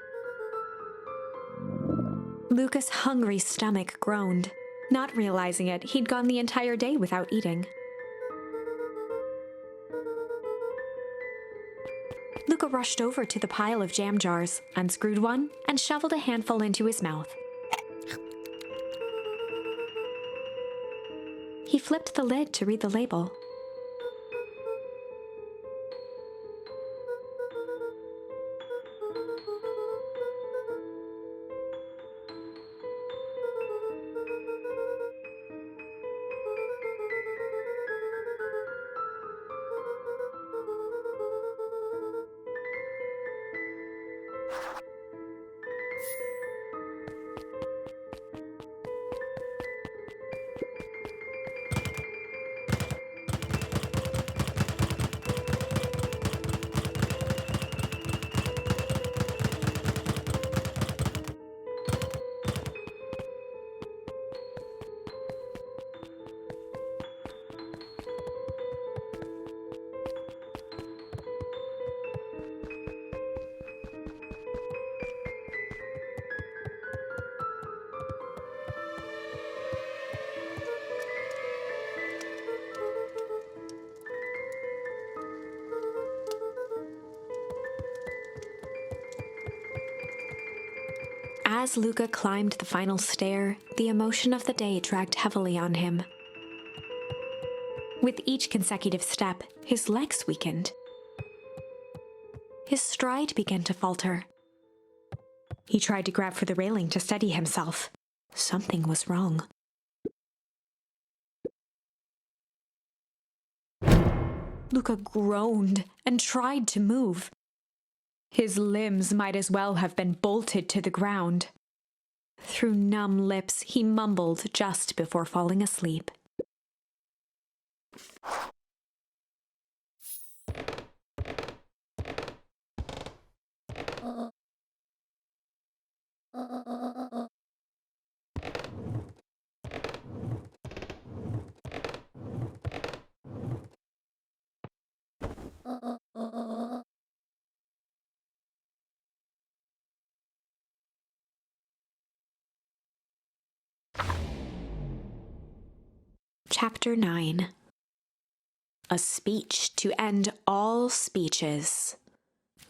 Luca's hungry stomach groaned. Not realizing it, he'd gone the entire day without eating. Luca rushed over to the pile of jam jars, unscrewed one, and shoveled a handful into his mouth. He flipped the lid to read the label. As Luca climbed the final stair, the emotion of the day dragged heavily on him. With each consecutive step, his legs weakened. His stride began to falter. He tried to grab for the railing to steady himself. Something was wrong. Luca groaned and tried to move. His limbs might as well have been bolted to the ground. Through numb lips, he mumbled just before falling asleep. Chapter 9. A speech to end all speeches.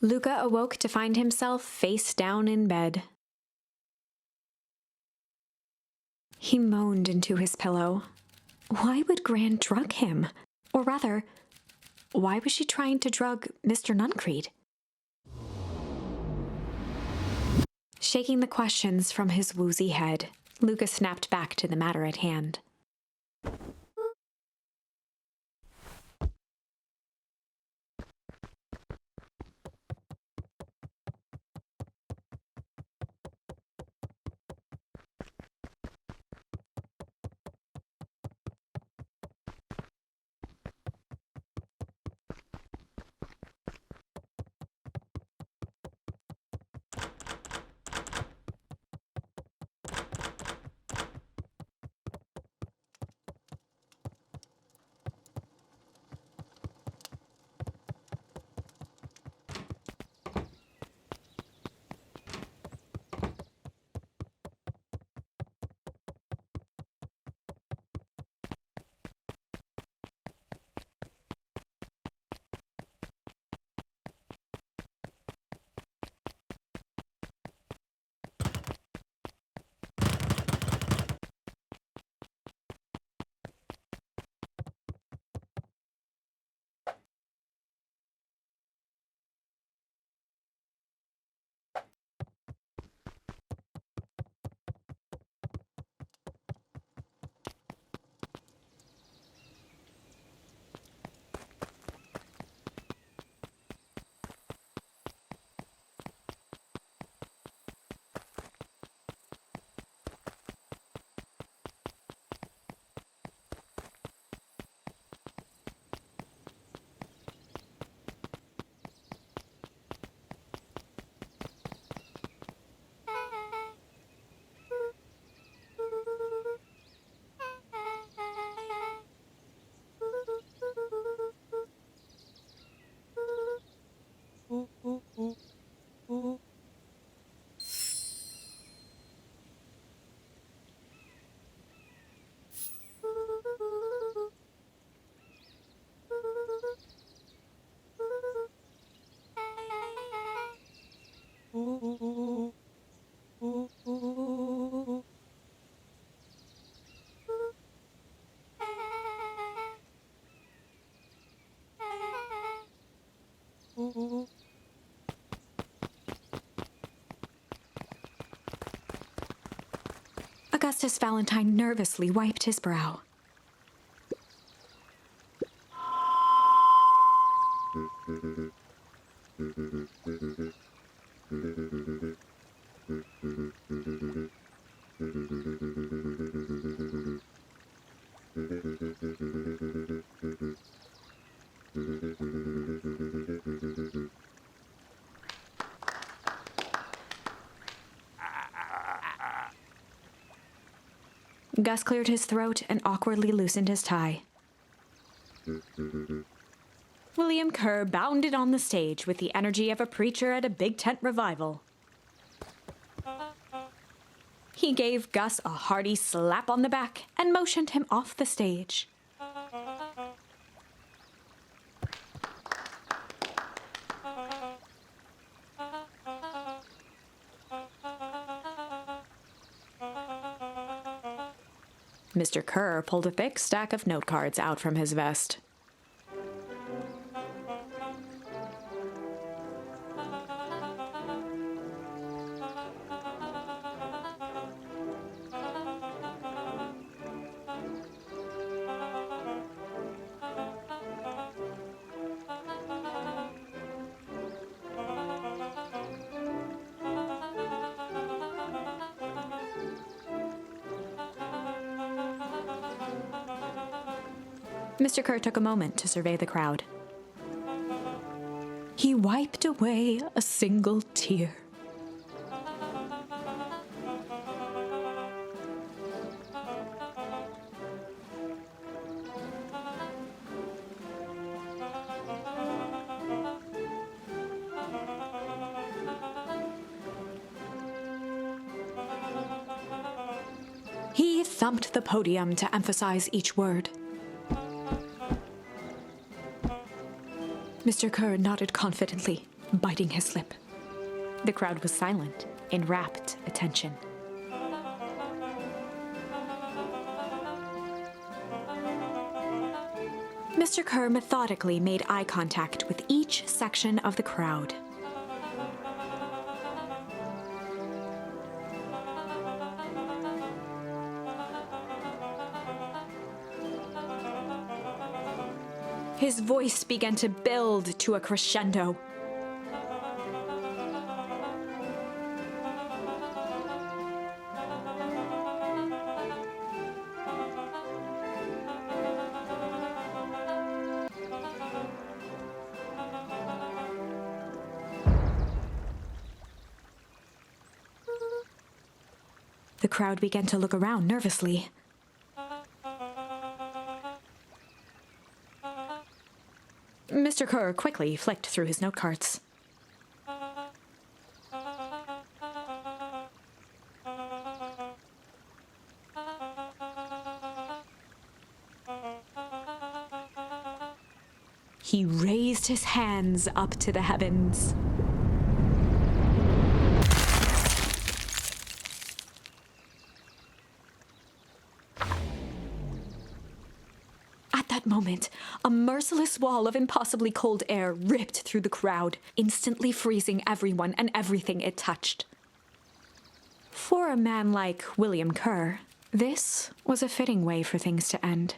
Luca awoke to find himself face down in bed. He moaned into his pillow. Why would Gran drug him? Or rather, why was she trying to drug Mr. Nuncreed? Shaking the questions from his woozy head, Luca snapped back to the matter at hand. Augustus Valentine nervously wiped his brow. Gus cleared his throat and awkwardly loosened his tie. William Kerr bounded on the stage with the energy of a preacher at a big tent revival. He gave Gus a hearty slap on the back and motioned him off the stage. Mr. Kerr pulled a thick stack of note cards out from his vest. Mr. Kerr took a moment to survey the crowd. He wiped away a single tear. He thumped the podium to emphasize each word. Mr. Kerr nodded confidently, biting his lip. The crowd was silent, in rapt attention. Mr. Kerr methodically made eye contact with each section of the crowd. His voice began to build to a crescendo. The crowd began to look around nervously. Mr. Kerr quickly flicked through his note cards. He raised his hands up to the heavens. At that moment, a merciless wall of impossibly cold air ripped through the crowd, instantly freezing everyone and everything it touched. For a man like William Kerr, this was a fitting way for things to end.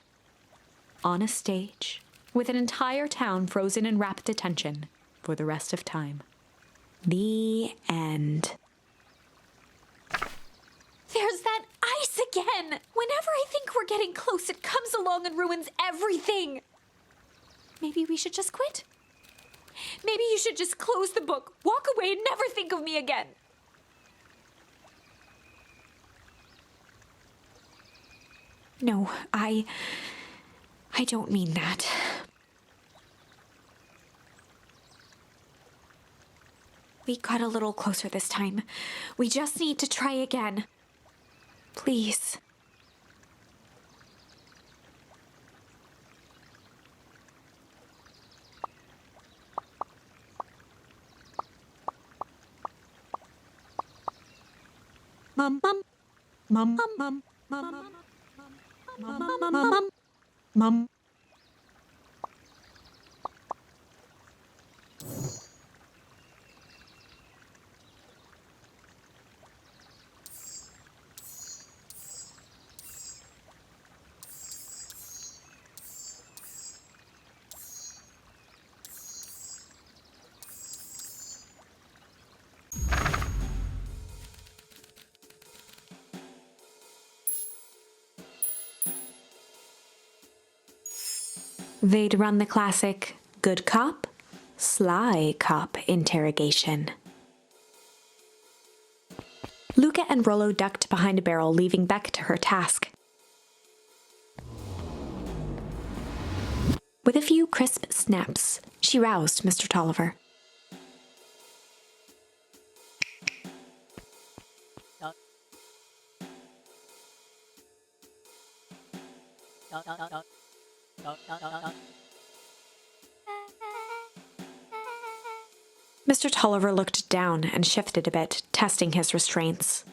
On a stage, with an entire town frozen in rapt attention for the rest of time. The end. There's that ice again! Whenever I think we're getting close, it comes along and ruins everything! Maybe we should just quit? Maybe you should just close the book, walk away, and never think of me again! No, I don't mean that. We got a little closer this time. We just need to try again. Please. Mum, mum, mum, mum, mum, mum, mum, mum, mum. They'd run the classic good cop, sly cop interrogation. Luca and Rollo ducked behind a barrel, leaving Beck to her task. With a few crisp snaps, she roused Mr. Tolliver. Mr. Tolliver looked down and shifted a bit, testing his restraints.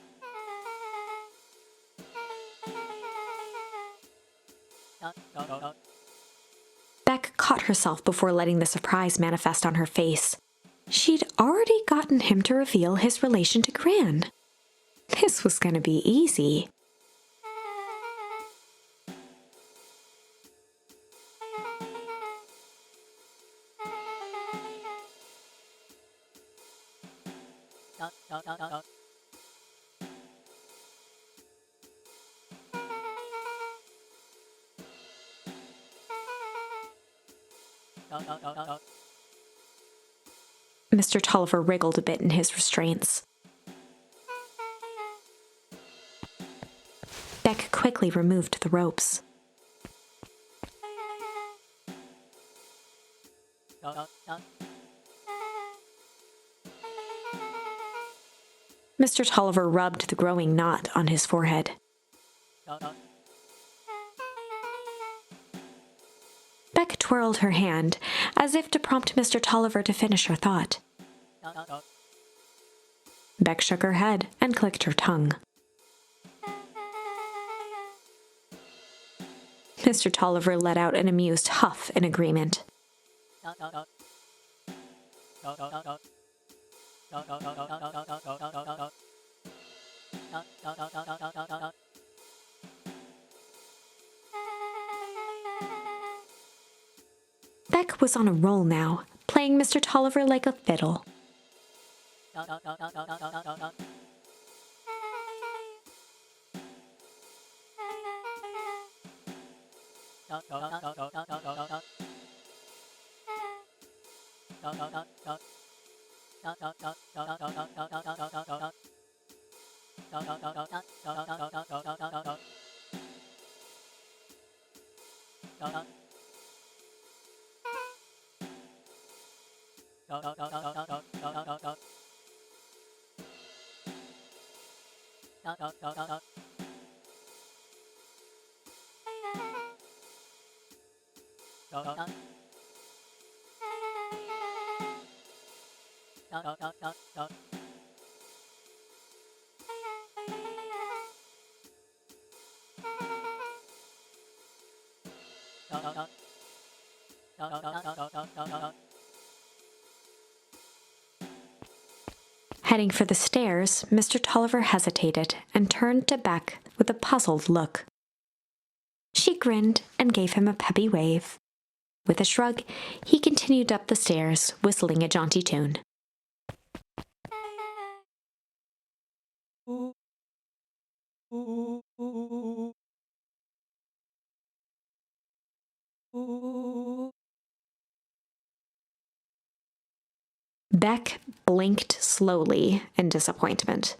Beck caught herself before letting the surprise manifest on her face. She'd already gotten him to reveal his relation to Gran. This was going to be easy. Mr. Tolliver wriggled a bit in his restraints. Beck quickly removed the ropes. Mr. Tolliver rubbed the growing knot on his forehead. Beck twirled her hand, as if to prompt Mr. Tolliver to finish her thought. Beck shook her head and clicked her tongue. Mr. Tolliver let out an amused huff in agreement. Beck was on a roll now, playing Mr. Tolliver like a fiddle. Heading for the stairs, Mr. Tolliver hesitated and turned to Beck with a puzzled look. She grinned and gave him a peppy wave. With a shrug, he continued up the stairs, whistling a jaunty tune. Beck blinked slowly in disappointment.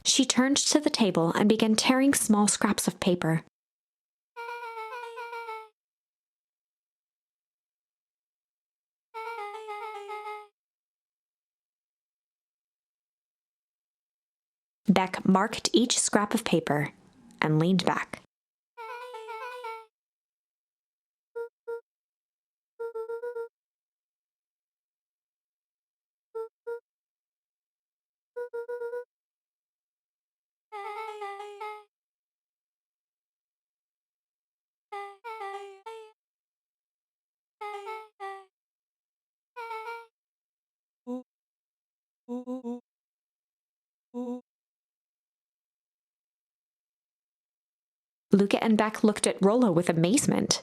She turned to the table and began tearing small scraps of paper. Beck marked each scrap of paper and leaned back. Luca and Beck looked at Rollo with amazement.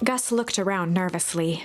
Gus looked around nervously.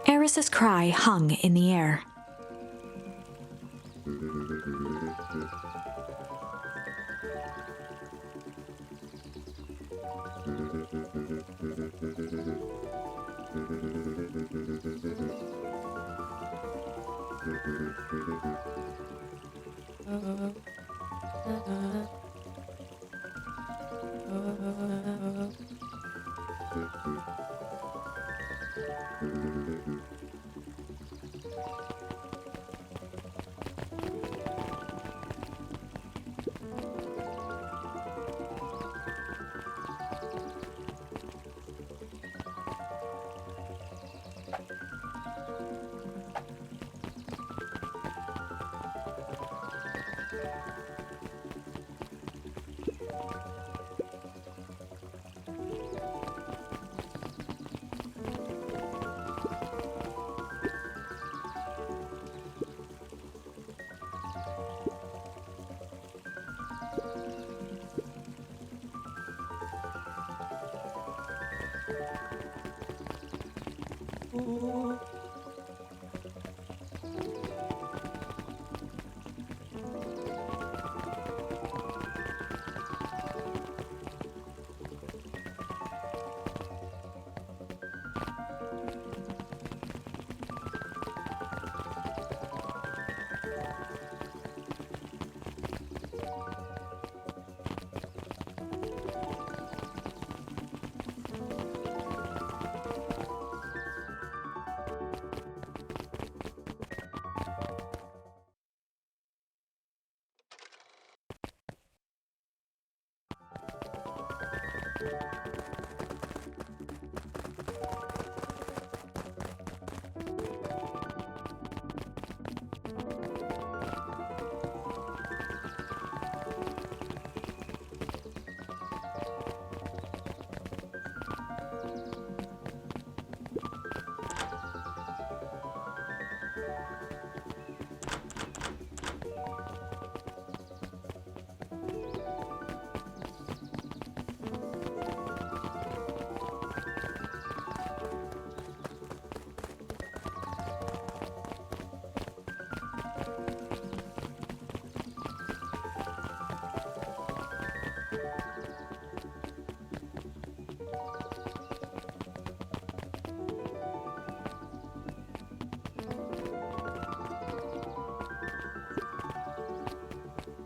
Eris's cry hung in the air.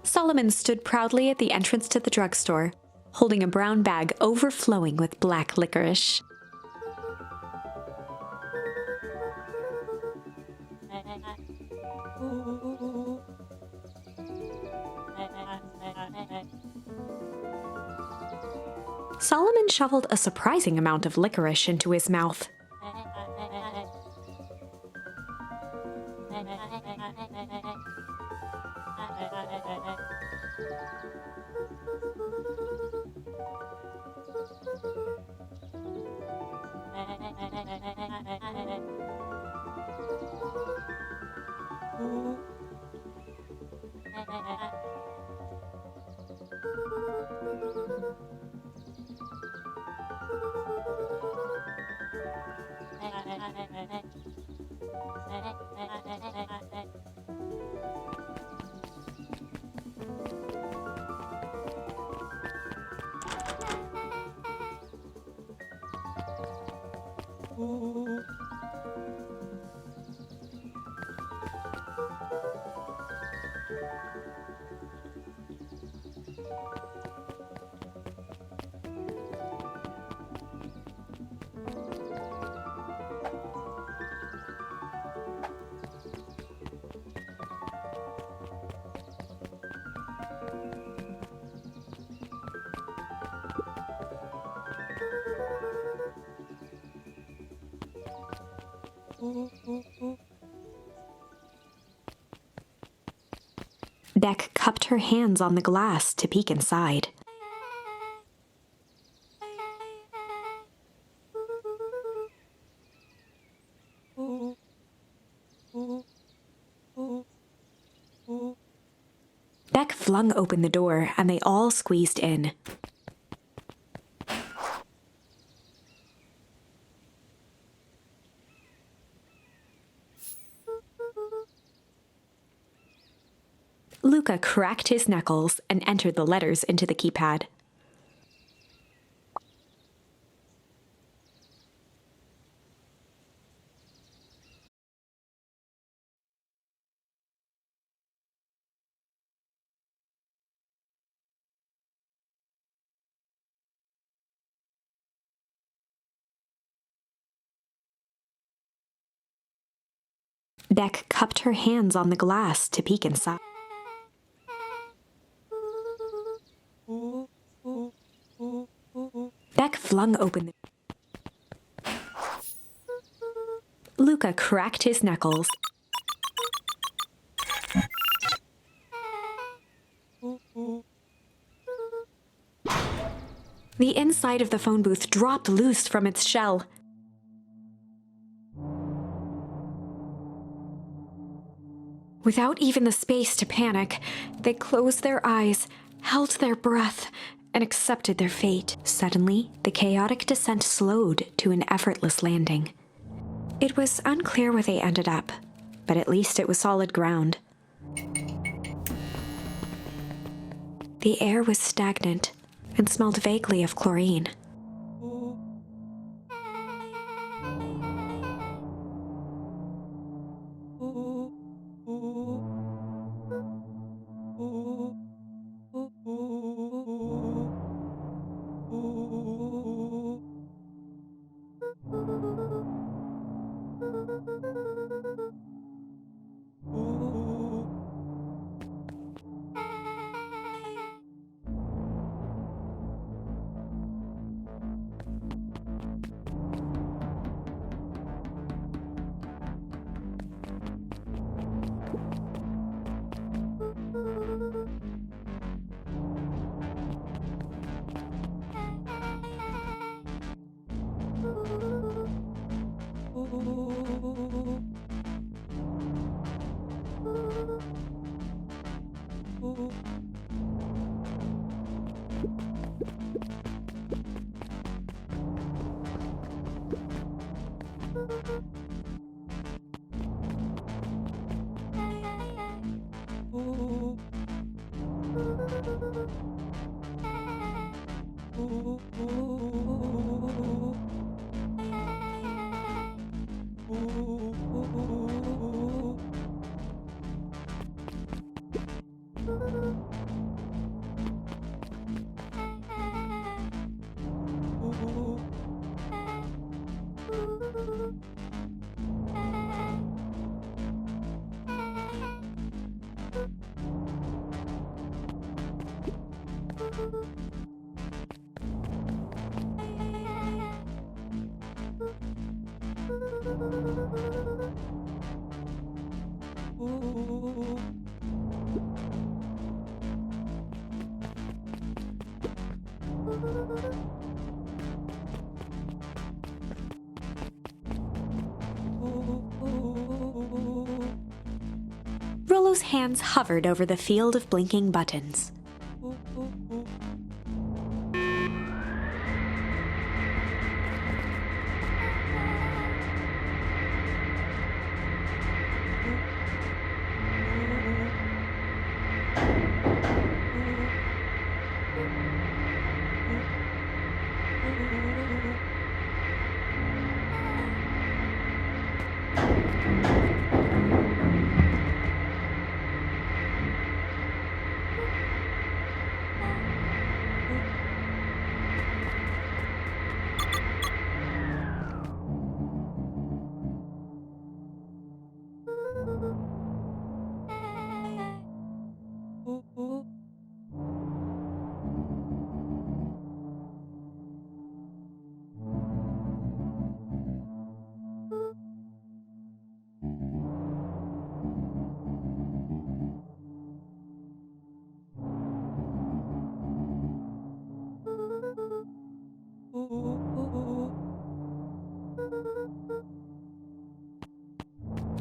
Solomon stood proudly at the entrance to the drugstore, holding a brown bag overflowing with black licorice. Solomon shoveled a surprising amount of licorice into his mouth. Beck cupped her hands on the glass to peek inside. Beck flung open the door, and they all squeezed in. Luca cracked his knuckles and entered the letters into the keypad. Beck cupped her hands on the glass to peek inside. Beck flung open the... Luca cracked his knuckles. The inside of the phone booth dropped loose from its shell. Without even the space to panic, they closed their eyes, held their breath, and accepted their fate. Suddenly, the chaotic descent slowed to an effortless landing. It was unclear where they ended up, but at least it was solid ground. The air was stagnant and smelled vaguely of chlorine. Rollo's hands hovered over the field of blinking buttons.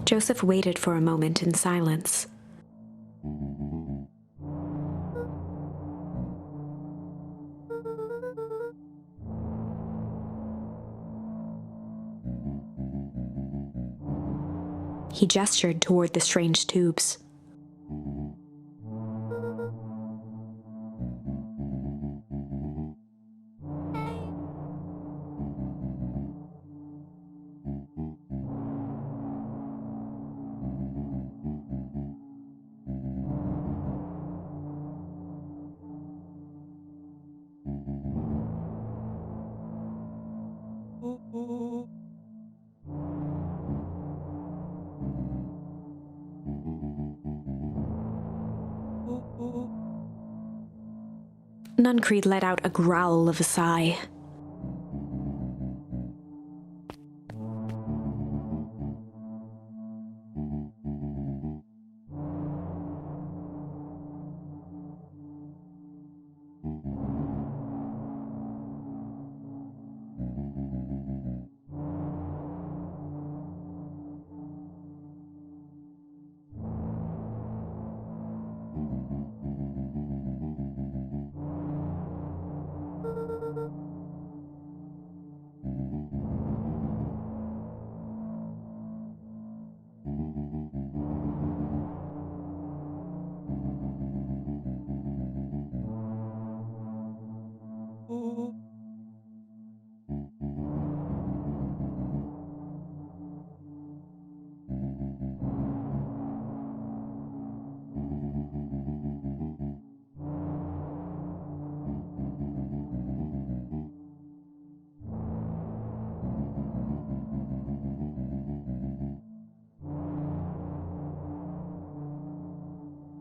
Joseph waited for a moment in silence. He gestured toward the strange tubes. Nuncreed let out a growl of a sigh.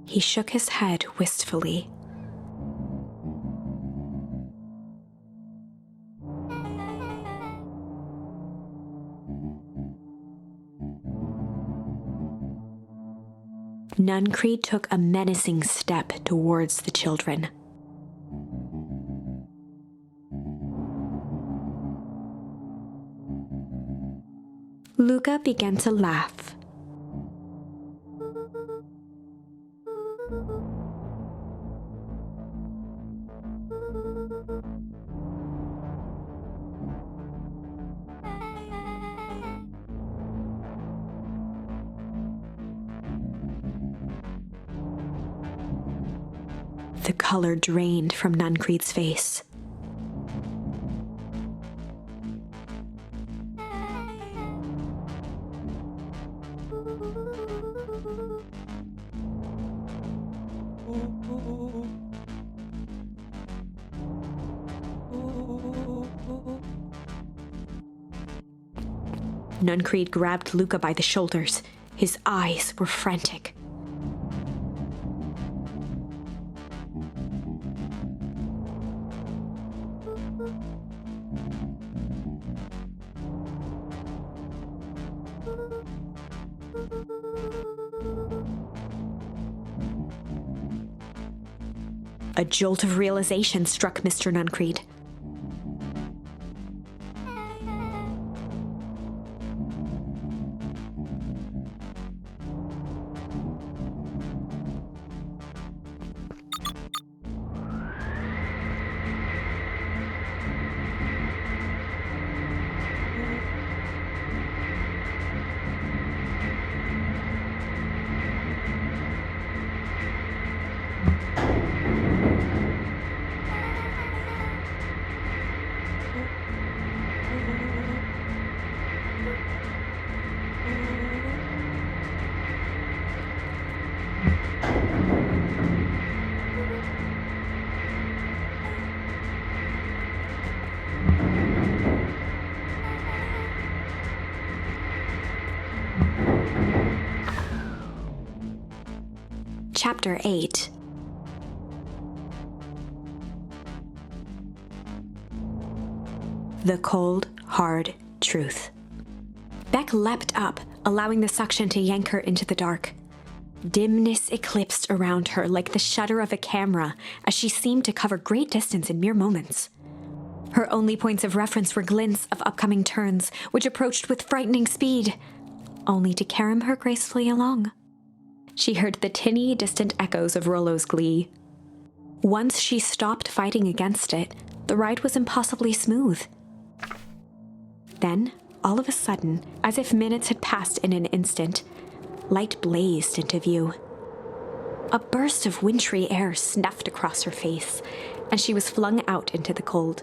He shook his head wistfully. Nuncreed took a menacing step towards the children. Luca began to laugh. The color drained from Nuncreed's face. Nuncreed grabbed Luca by the shoulders. His eyes were frantic. A jolt of realization struck Mr. Nuncreed. Chapter 8. The cold, hard truth. Beck leapt up, allowing the suction to yank her into the dark. Dimness eclipsed around her like the shutter of a camera as she seemed to cover great distance in mere moments. Her only points of reference were glints of upcoming turns, which approached with frightening speed, only to carom her gracefully along. She heard the tinny, distant echoes of Rollo's glee. Once she stopped fighting against it, the ride was impossibly smooth. Then, all of a sudden, as if minutes had passed in an instant, light blazed into view. A burst of wintry air snuffed across her face, and she was flung out into the cold.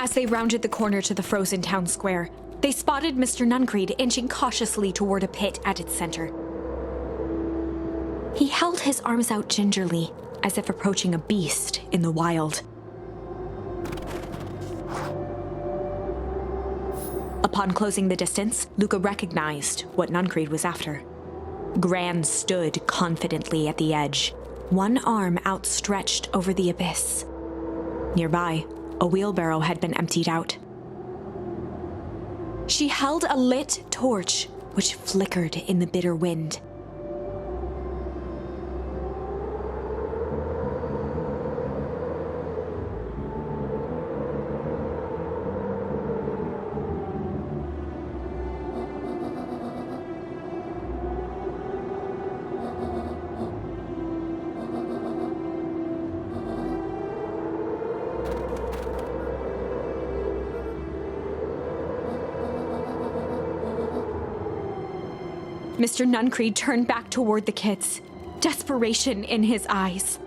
As they rounded the corner to the frozen town square, they spotted Mr. Nuncreed inching cautiously toward a pit at its center. He held his arms out gingerly, as if approaching a beast in the wild. Upon closing the distance, Luca recognized what Nuncreed was after. Gran stood confidently at the edge, one arm outstretched over the abyss. Nearby, a wheelbarrow had been emptied out. She held a lit torch, which flickered in the bitter wind. Mr. Nuncreed turned back toward the kids, desperation in his eyes.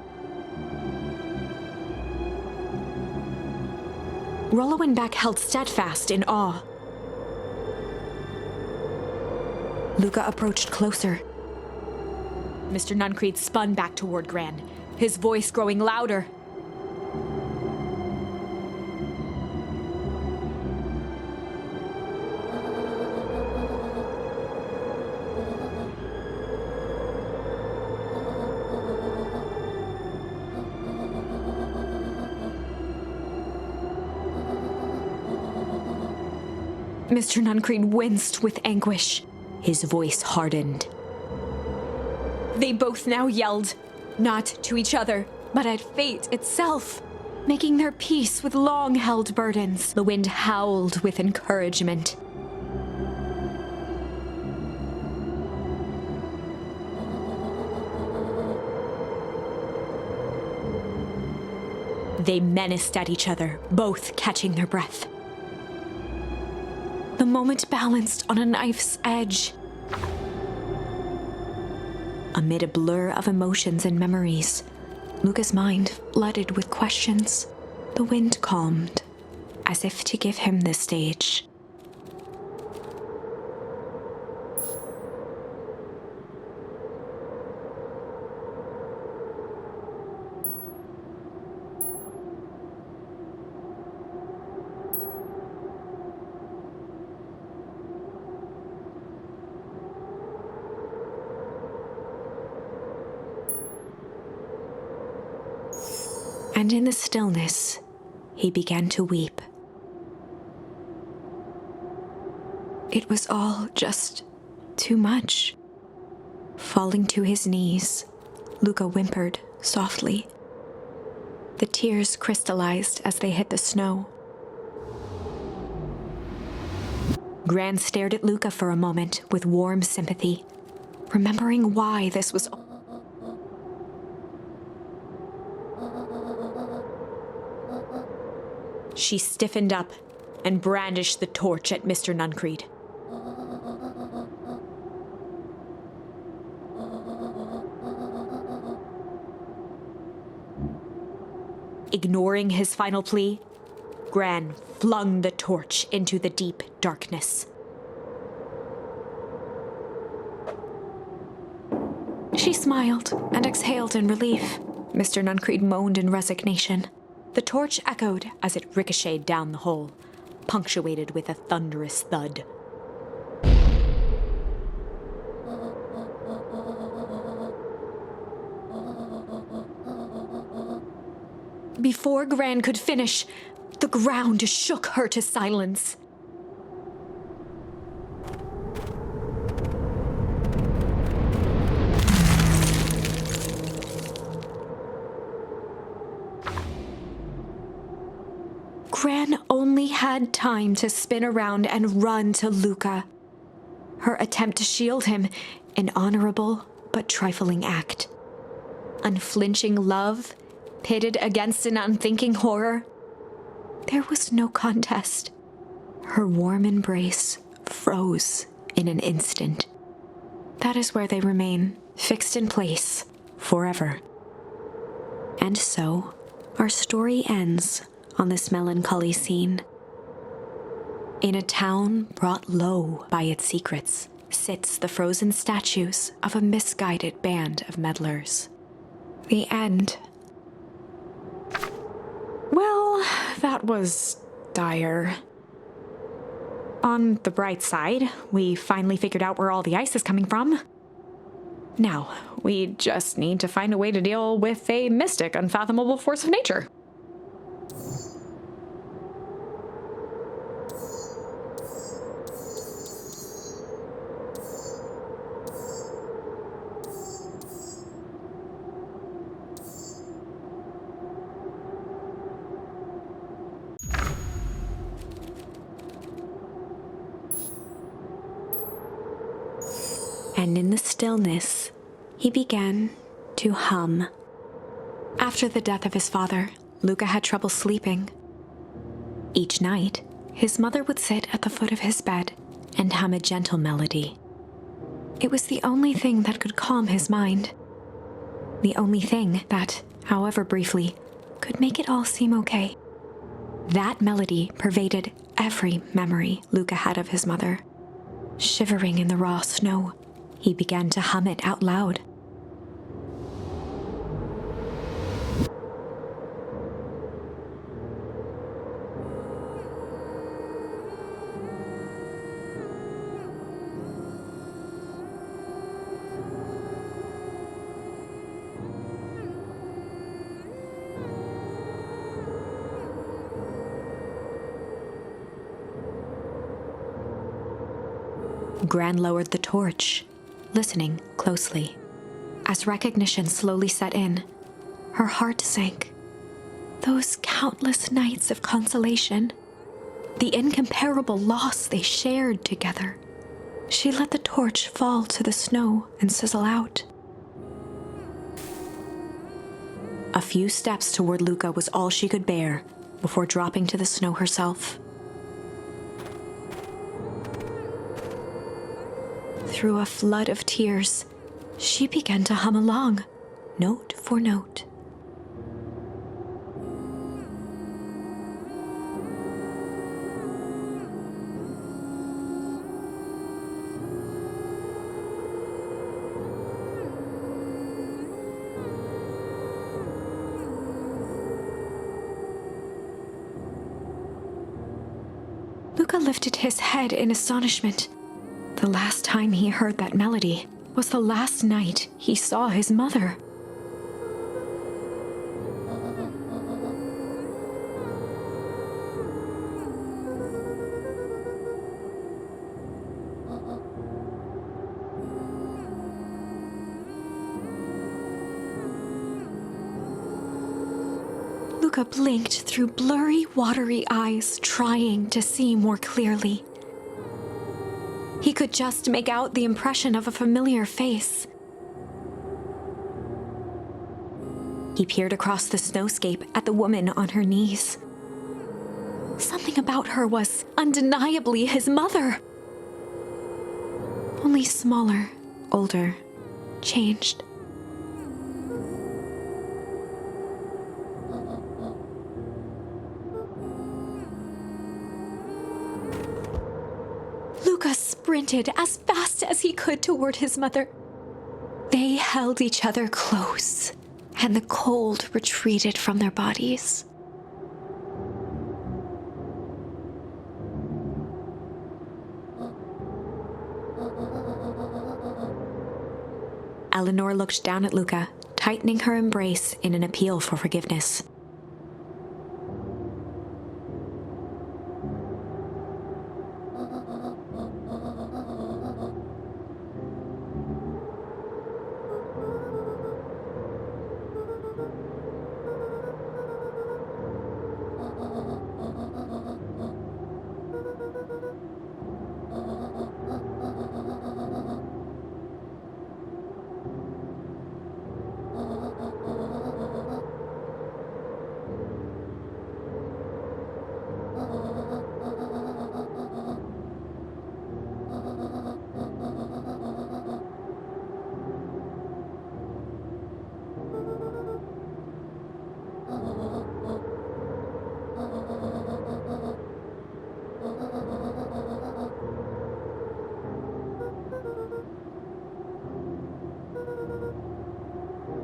Rollo and Beck held steadfast in awe. Luca approached closer. Mr. Nuncreed spun back toward Gran, his voice growing louder. Mr. Nuncreed winced with anguish. His voice hardened. They both now yelled, not to each other, but at fate itself, making their peace with long-held burdens. The wind howled with encouragement. They menaced at each other, both catching their breath. The moment balanced on a knife's edge. Amid a blur of emotions and memories, Luca's mind flooded with questions. The wind calmed, as if to give him the stage. And in the stillness, he began to weep. It was all just too much. Falling to his knees, Luca whimpered softly. The tears crystallized as they hit the snow. Gran stared at Luca for a moment with warm sympathy, remembering why this was. She stiffened up and brandished the torch at Mr. Nuncreed. Ignoring his final plea, Gran flung the torch into the deep darkness. She smiled and exhaled in relief. Mr. Nuncreed moaned in resignation. The torch echoed as it ricocheted down the hole, punctuated with a thunderous thud. Before Gran could finish, the ground shook her to silence. Gran only had time to spin around and run to Luca. Her attempt to shield him, an honorable but trifling act. Unflinching love, pitted against an unthinking horror. There was no contest. Her warm embrace froze in an instant. That is where they remain, fixed in place, forever. And so, our story ends on this melancholy scene. In a town brought low by its secrets sits the frozen statues of a misguided band of meddlers. The end. Well, that was dire. On the bright side, we finally figured out where all the ice is coming from. Now, we just need to find a way to deal with a mystic, unfathomable force of nature. And in the stillness, he began to hum. After the death of his father, Luca had trouble sleeping. Each night, his mother would sit at the foot of his bed and hum a gentle melody. It was the only thing that could calm his mind. The only thing that, however briefly, could make it all seem okay. That melody pervaded every memory Luca had of his mother. Shivering in the raw snow, he began to hum it out loud. Gran lowered the torch, listening closely. As recognition slowly set in, her heart sank. Those countless nights of consolation, the incomparable loss they shared together. She let the torch fall to the snow and sizzle out. A few steps toward Luca was all she could bear before dropping to the snow herself. Through a flood of tears, she began to hum along, note for note. Luca lifted his head in astonishment. The last time he heard that melody was the last night he saw his mother. Luca blinked through blurry, watery eyes, trying to see more clearly. He could just make out the impression of a familiar face. He peered across the snowscape at the woman on her knees. Something about her was undeniably his mother. Only smaller, older, changed. Luca sprinted as fast as he could toward his mother. They held each other close, and the cold retreated from their bodies. Eleanor looked down at Luca, tightening her embrace in an appeal for forgiveness.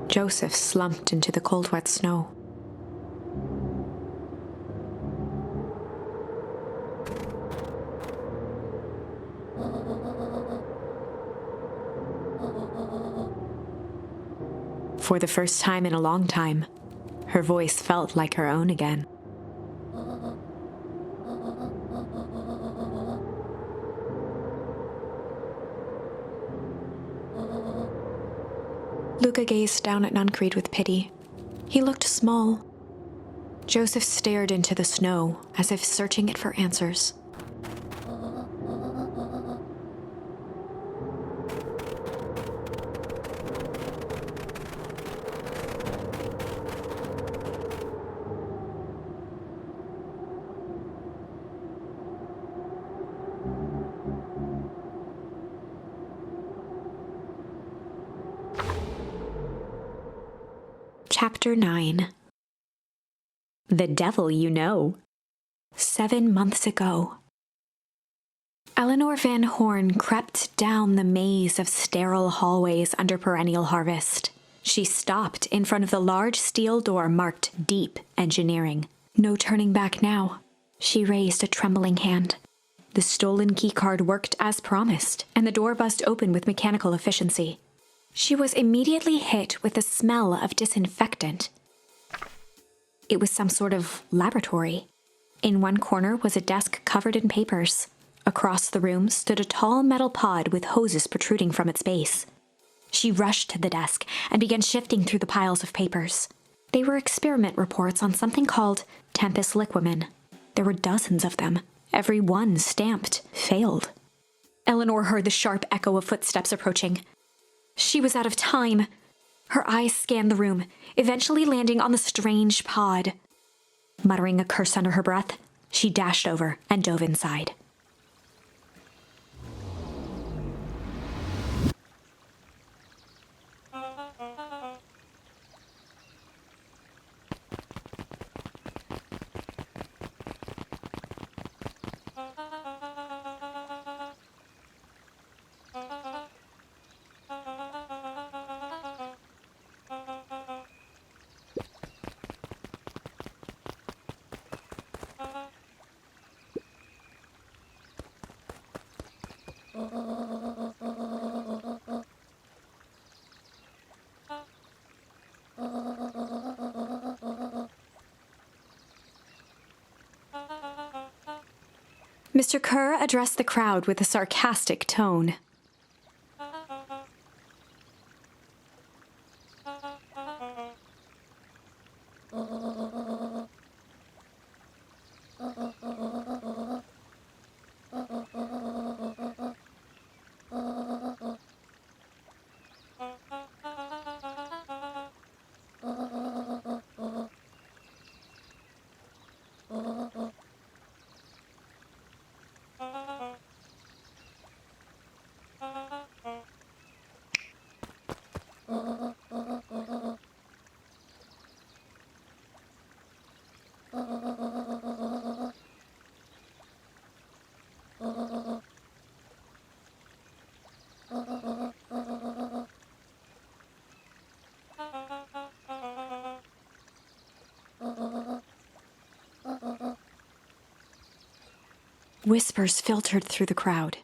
Joseph slumped into the cold, wet snow. For the first time in a long time, her voice felt like her own again. Luca gazed down at Nuncreed with pity. He looked small. Joseph stared into the snow as if searching it for answers. Chapter 9. The Devil You Know. 7 months ago. Eleanor Van Horn crept down the maze of sterile hallways under perennial harvest. She stopped in front of the large steel door marked Deep Engineering. No turning back now. She raised a trembling hand. The stolen keycard worked as promised, and the door buzzed open with mechanical efficiency. She was immediately hit with the smell of disinfectant. It was some sort of laboratory. In one corner was a desk covered in papers. Across the room stood a tall metal pod with hoses protruding from its base. She rushed to the desk and began shifting through the piles of papers. They were experiment reports on something called Tempus liquamen. There were dozens of them. Every one stamped failed. Eleanor heard the sharp echo of footsteps approaching. She was out of time. Her eyes scanned the room, eventually landing on the strange pod. Muttering a curse under her breath, she dashed over and dove inside. Mr. Kerr addressed the crowd with a sarcastic tone. Whispers filtered through the crowd.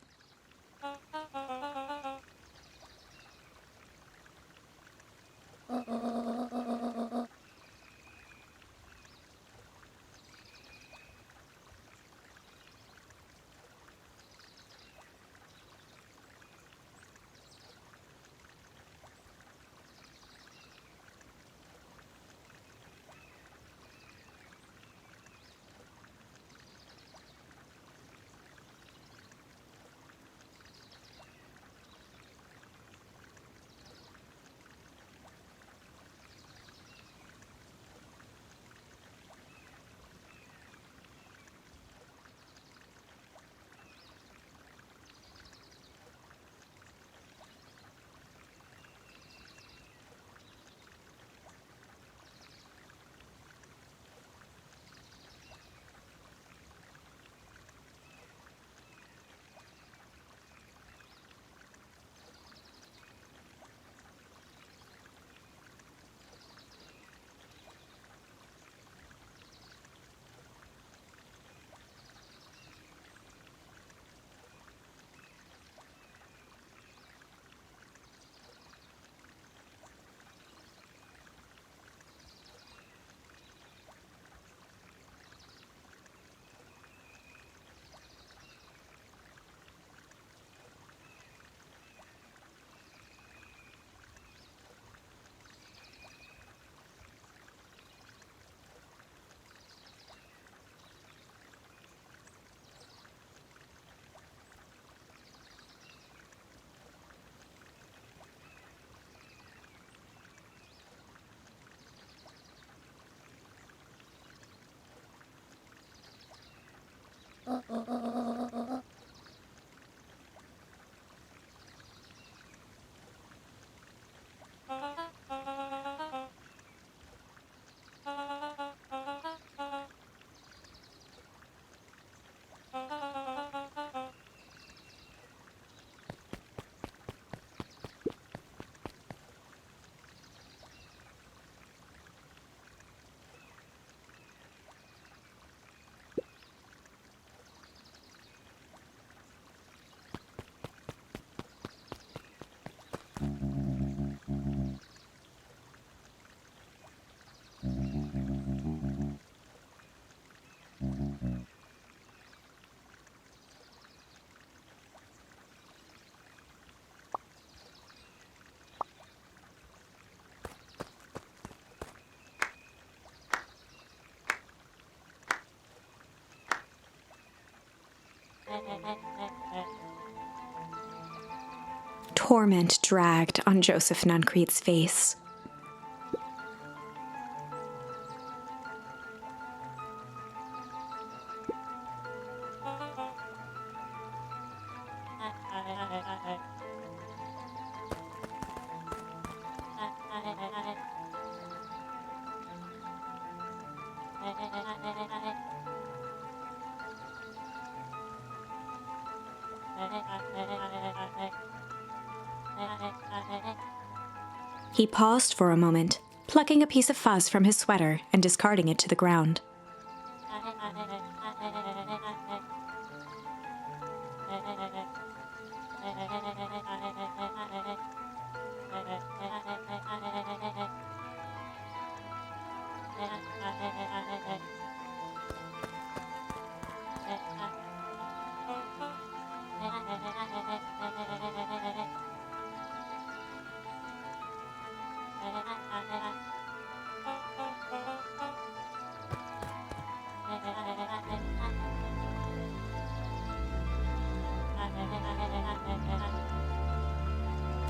Torment dragged on Joseph Nuncrete's face. He paused for a moment, plucking a piece of fuzz from his sweater and discarding it to the ground.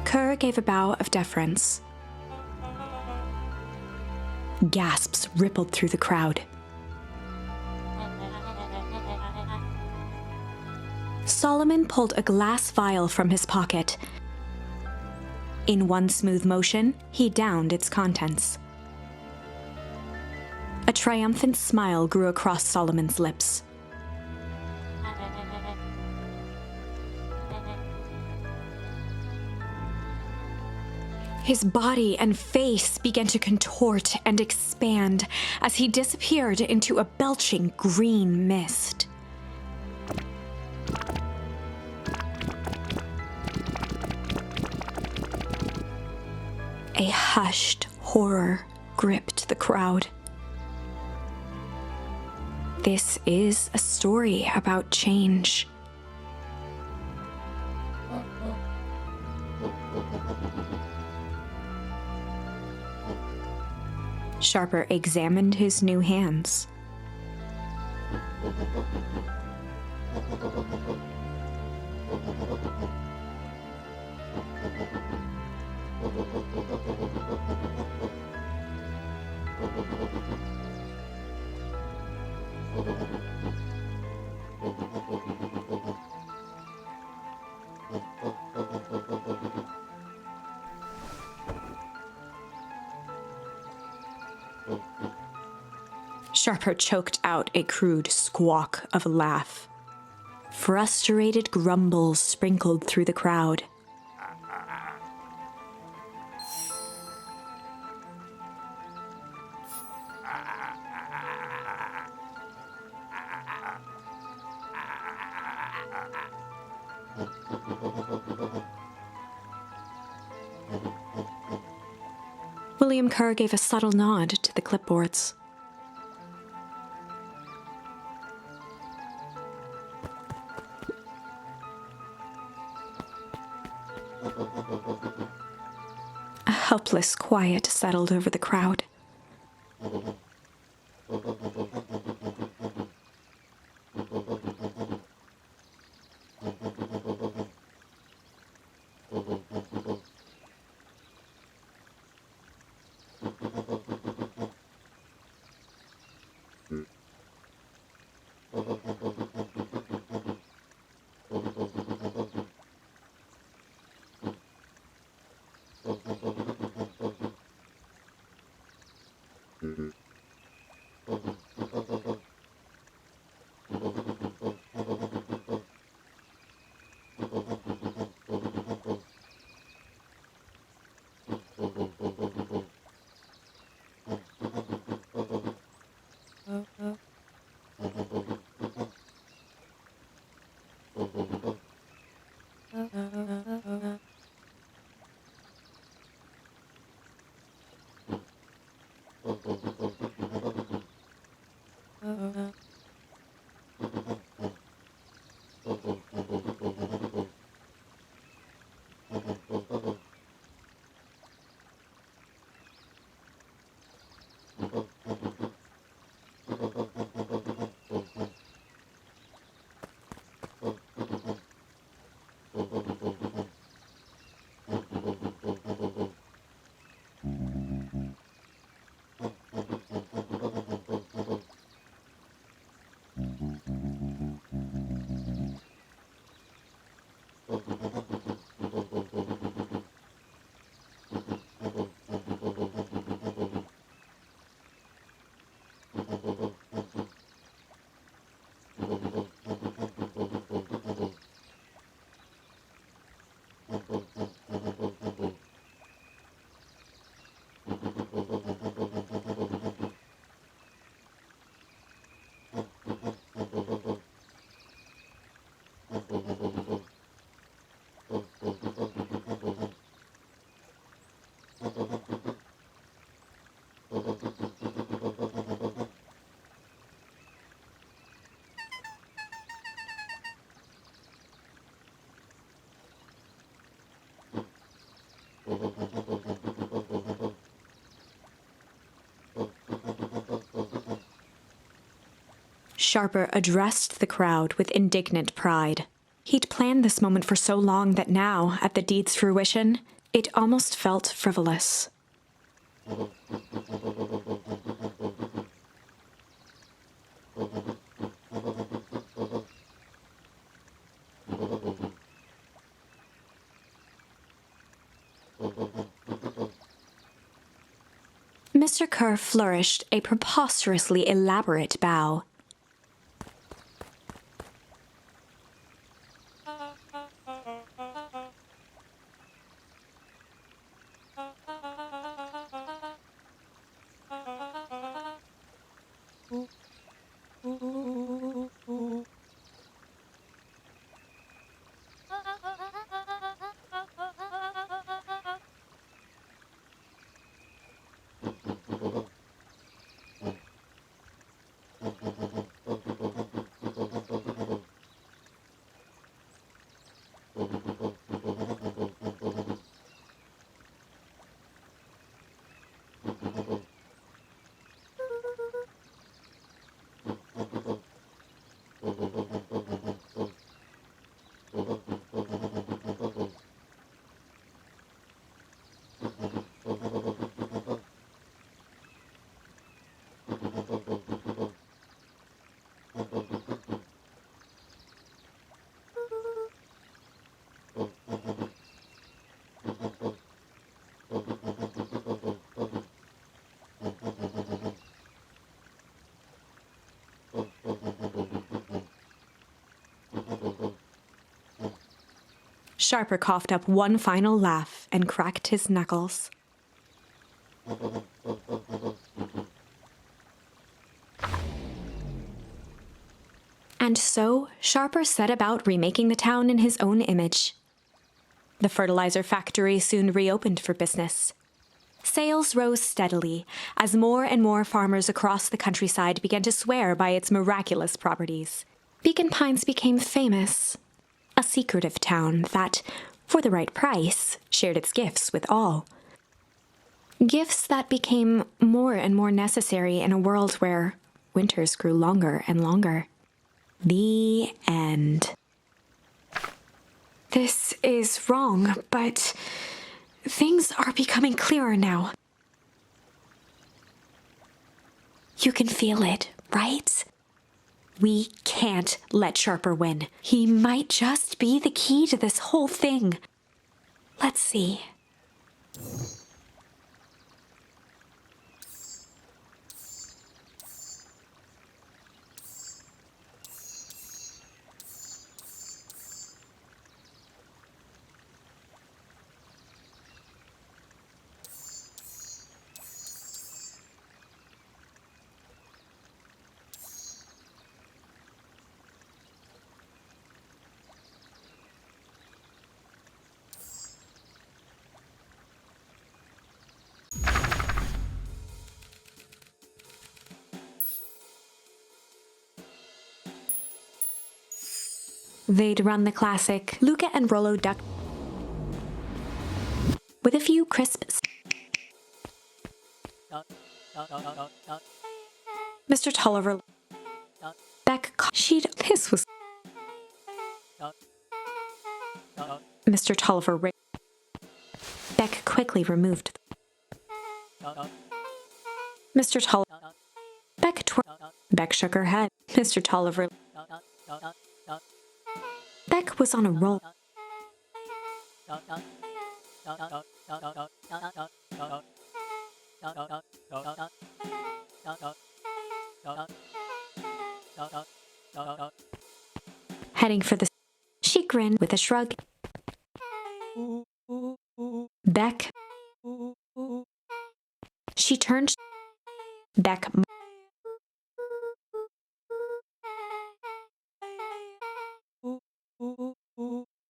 Kerr gave a bow of deference. Gasps rippled through the crowd. Solomon pulled a glass vial from his pocket. In one smooth motion, he downed its contents. A triumphant smile grew across Solomon's lips. His body and face began to contort and expand as he disappeared into a belching green mist. A hushed horror gripped the crowd. This is a story about change. Sharper examined his new hands. Sharper choked out a crude squawk of a laugh. Frustrated grumbles sprinkled through the crowd. William Kerr gave a subtle nod to the clipboards. A helpless quiet settled over the crowd. Sharper addressed the crowd with indignant pride. He'd planned this moment for so long that now, at the deed's fruition, it almost felt frivolous. Mr. Kerr flourished a preposterously elaborate bow. Sharper coughed up one final laugh and cracked his knuckles. And so, Sharper set about remaking the town in his own image. The fertilizer factory soon reopened for business. Sales rose steadily as more and more farmers across the countryside began to swear by its miraculous properties. Beacon Pines became famous. A secretive town that, for the right price, shared its gifts with all. Gifts that became more and more necessary in a world where winters grew longer and longer. The end. This is wrong, but things are becoming clearer now. You can feel it, right? We can't let Sharper win. He might just be the key to this whole thing. Let's see. They'd run the classic Luca and Rollo duck with a few crisp. Mr. Tolliver. Beck. This was. Mr. Tolliver. Beck quickly removed. Mr. Tolliver. Beck shook her head. Mr. Tolliver. Beck was on a roll. Heading for the... She grinned with a shrug. Beck. She turned. Beck.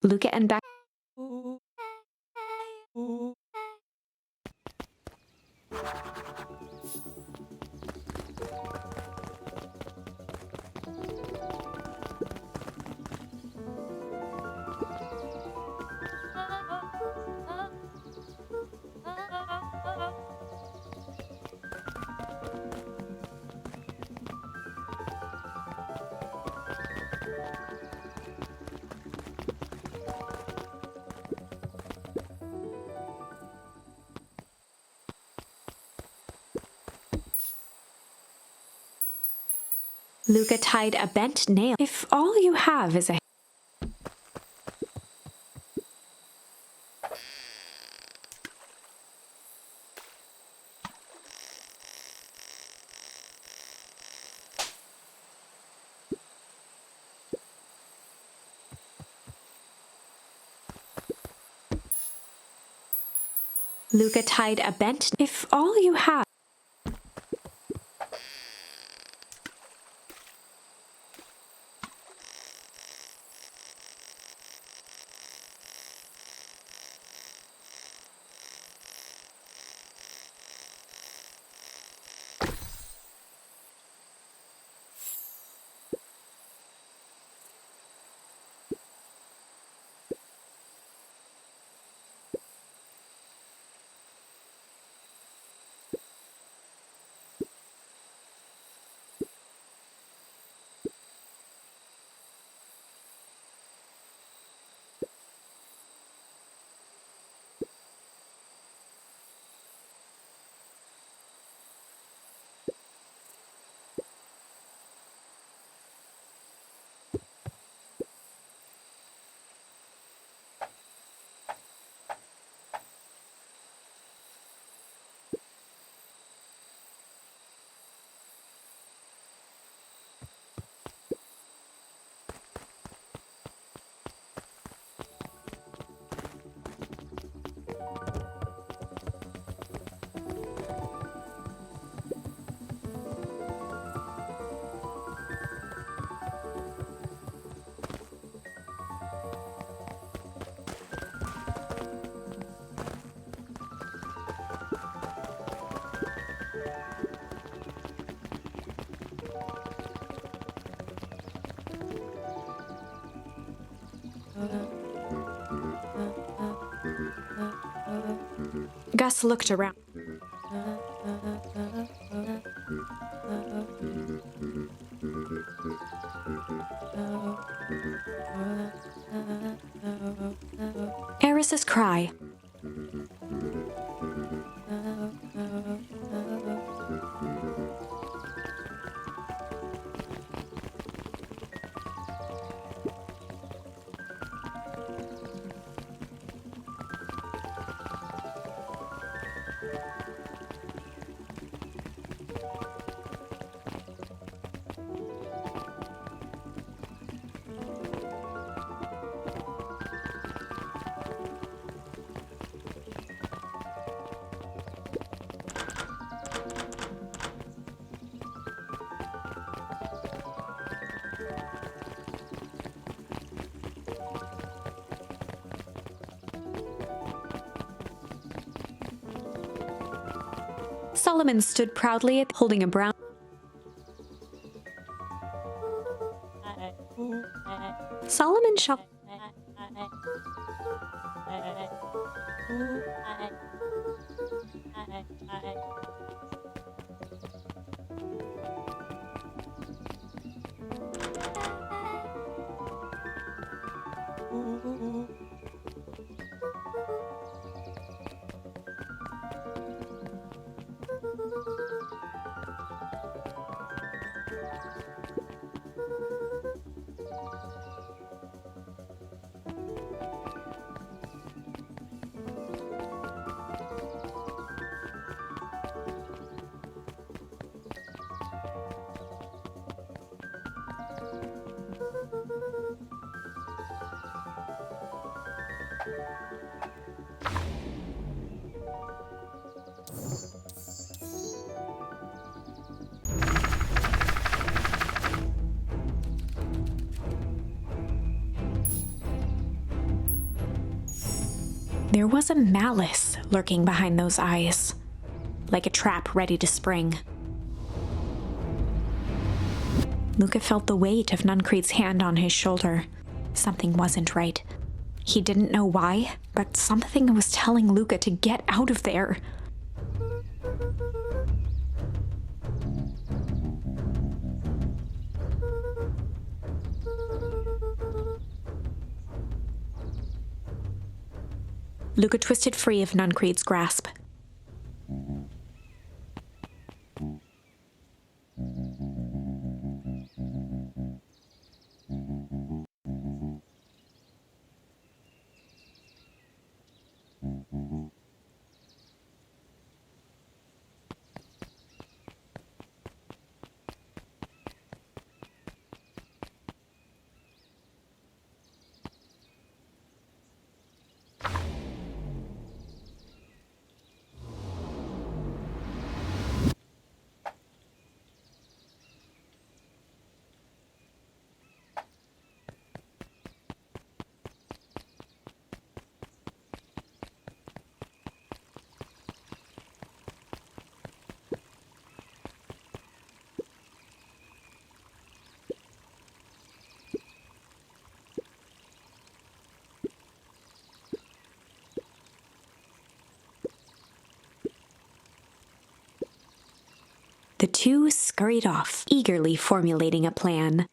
Luca and Beck. Luca tied a bent nail. If all you have is a Luca tied a bent. If all you have. Gus looked around. Eris's cry. Solomon stood proudly holding a brown. Solomon shot. There was a malice lurking behind those eyes, like a trap ready to spring. Luca felt the weight of Nuncreed's hand on his shoulder. Something wasn't right. He didn't know why, but something was telling Luca to get out of there. Luca twisted free of Nuncreed's grasp. The two scurried off, eagerly formulating a plan.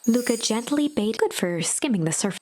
Luca gently bade good for skimming the surface.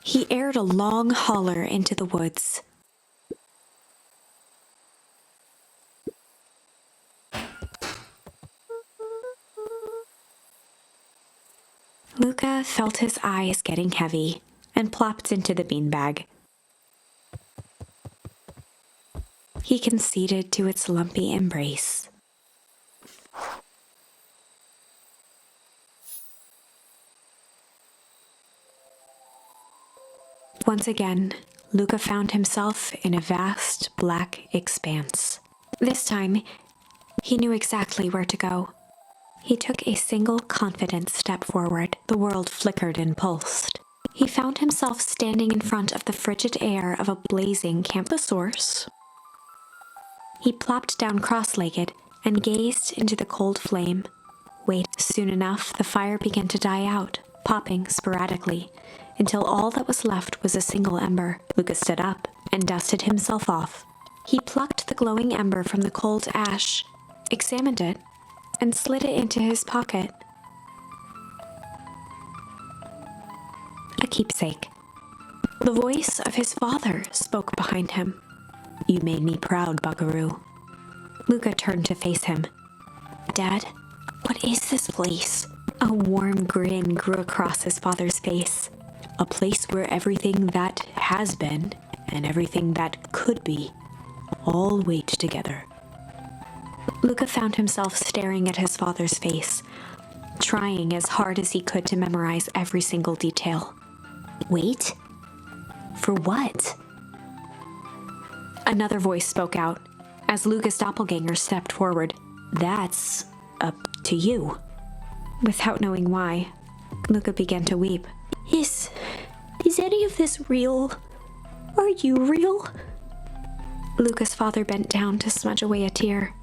He aired a long holler into the woods. Luca felt his eyes getting heavy and plopped into the beanbag. He conceded to its lumpy embrace. Once again, Luca found himself in a vast black expanse. This time, he knew exactly where to go. He took a single confident step forward. The world flickered and pulsed. He found himself standing in front of the frigid air of a blazing camposaurus. He plopped down cross-legged and gazed into the cold flame. Soon enough, the fire began to die out, popping sporadically, until all that was left was a single ember. Luca stood up and dusted himself off. He plucked the glowing ember from the cold ash, examined it, and slid it into his pocket. A keepsake. The voice of his father spoke behind him. "You made me proud, Buckaroo." Luca turned to face him. "Dad, what is this place?" A warm grin grew across his father's face. "A place where everything that has been and everything that could be all wait together." Luca found himself staring at his father's face, trying as hard as he could to memorize every single detail. Wait? For what? Another voice spoke out as Luca's doppelganger stepped forward. "That's up to you." Without knowing why, Luca began to weep. Is any of this real? Are you real?" Luca's father bent down to smudge away a tear.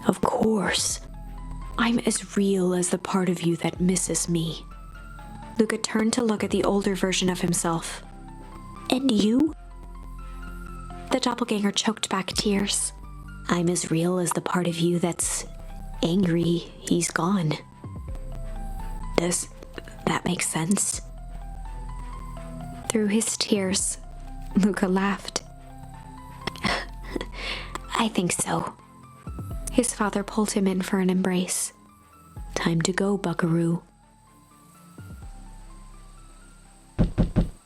"Of course. I'm as real as the part of you that misses me." Luca turned to look at the older version of himself. And you? The doppelganger choked back tears. I'm as real as the part of you that's angry he's gone. Does that make sense? Through his tears, Luca laughed. I think so. His father pulled him in for an embrace. Time to go, buckaroo.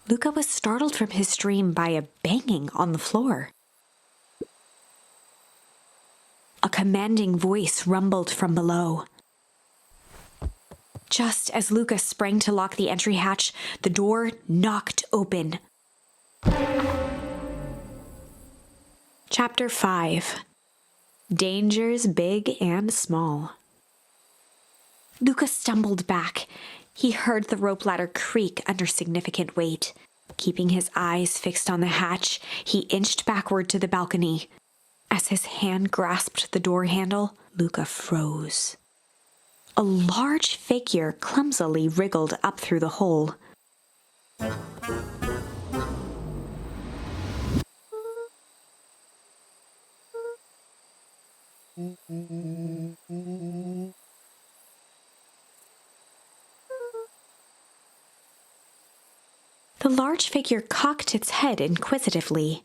Luca was startled from his dream by a banging on the floor. A commanding voice rumbled from below. Just as Luca sprang to lock the entry hatch, the door knocked open. Chapter 5. Dangers Big and Small. Luca stumbled back. He heard the rope ladder creak under significant weight. Keeping his eyes fixed on the hatch, he inched backward to the balcony. As his hand grasped the door handle, Luca froze. A large figure clumsily wriggled up through the hole. The large figure cocked its head inquisitively.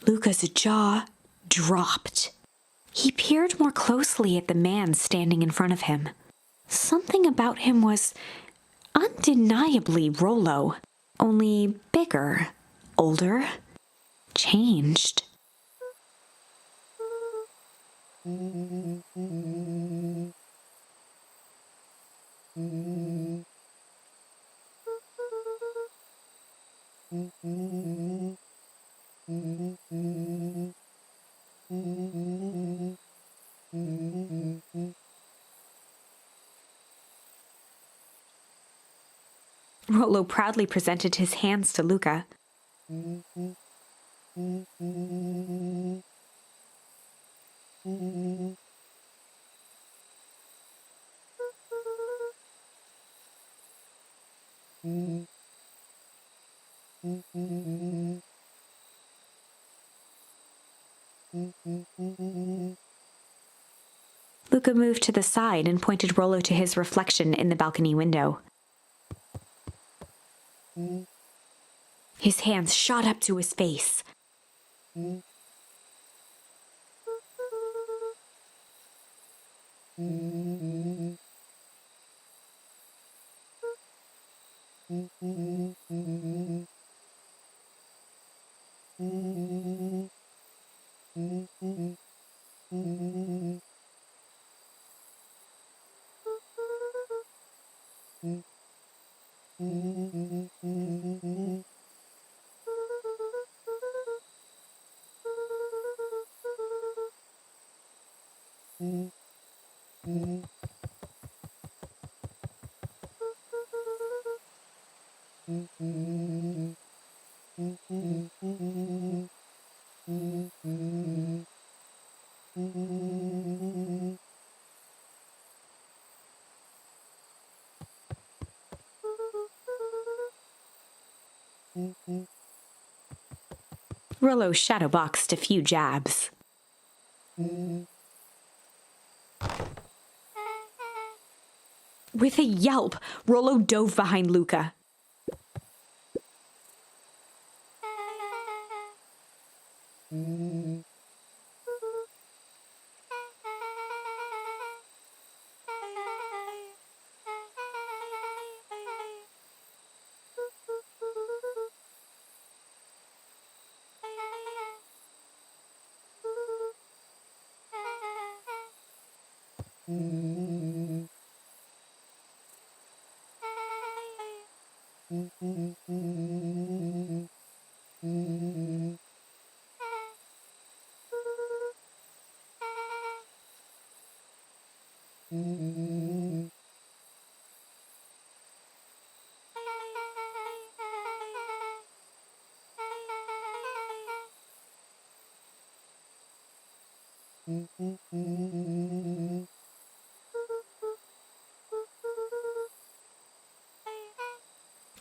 Luca's jaw dropped. He peered more closely at the man standing in front of him. Something about him was undeniably Rollo, only bigger, older, changed. Rollo proudly presented his hands to Luca. Luca moved to the side and pointed Rollo to his reflection in the balcony window. His hands shot up to his face. Rollo shadowboxed a few jabs. With a yelp, Rollo dove behind Luca.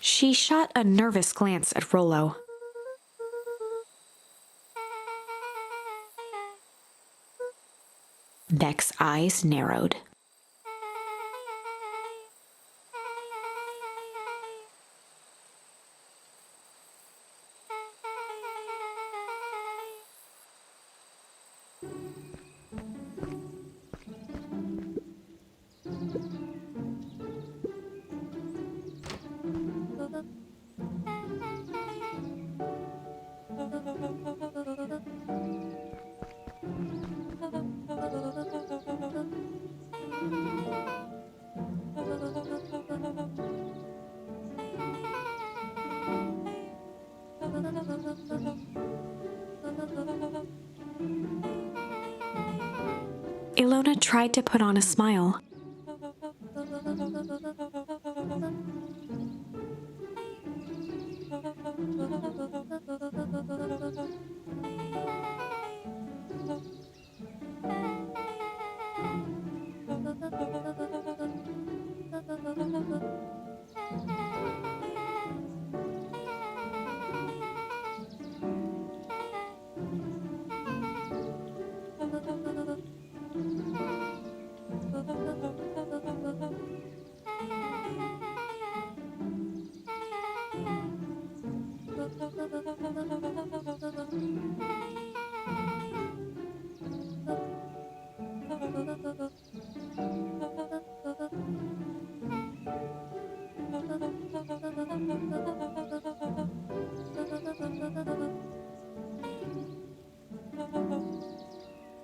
She shot a nervous glance at Rollo. Beck's eyes narrowed. Ilona tried to put on a smile.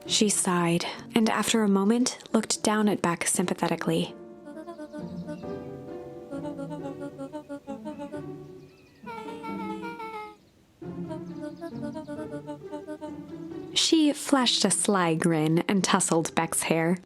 She sighed, and after a moment, looked down at Beck sympathetically. She flashed a sly grin and tousled Beck's hair.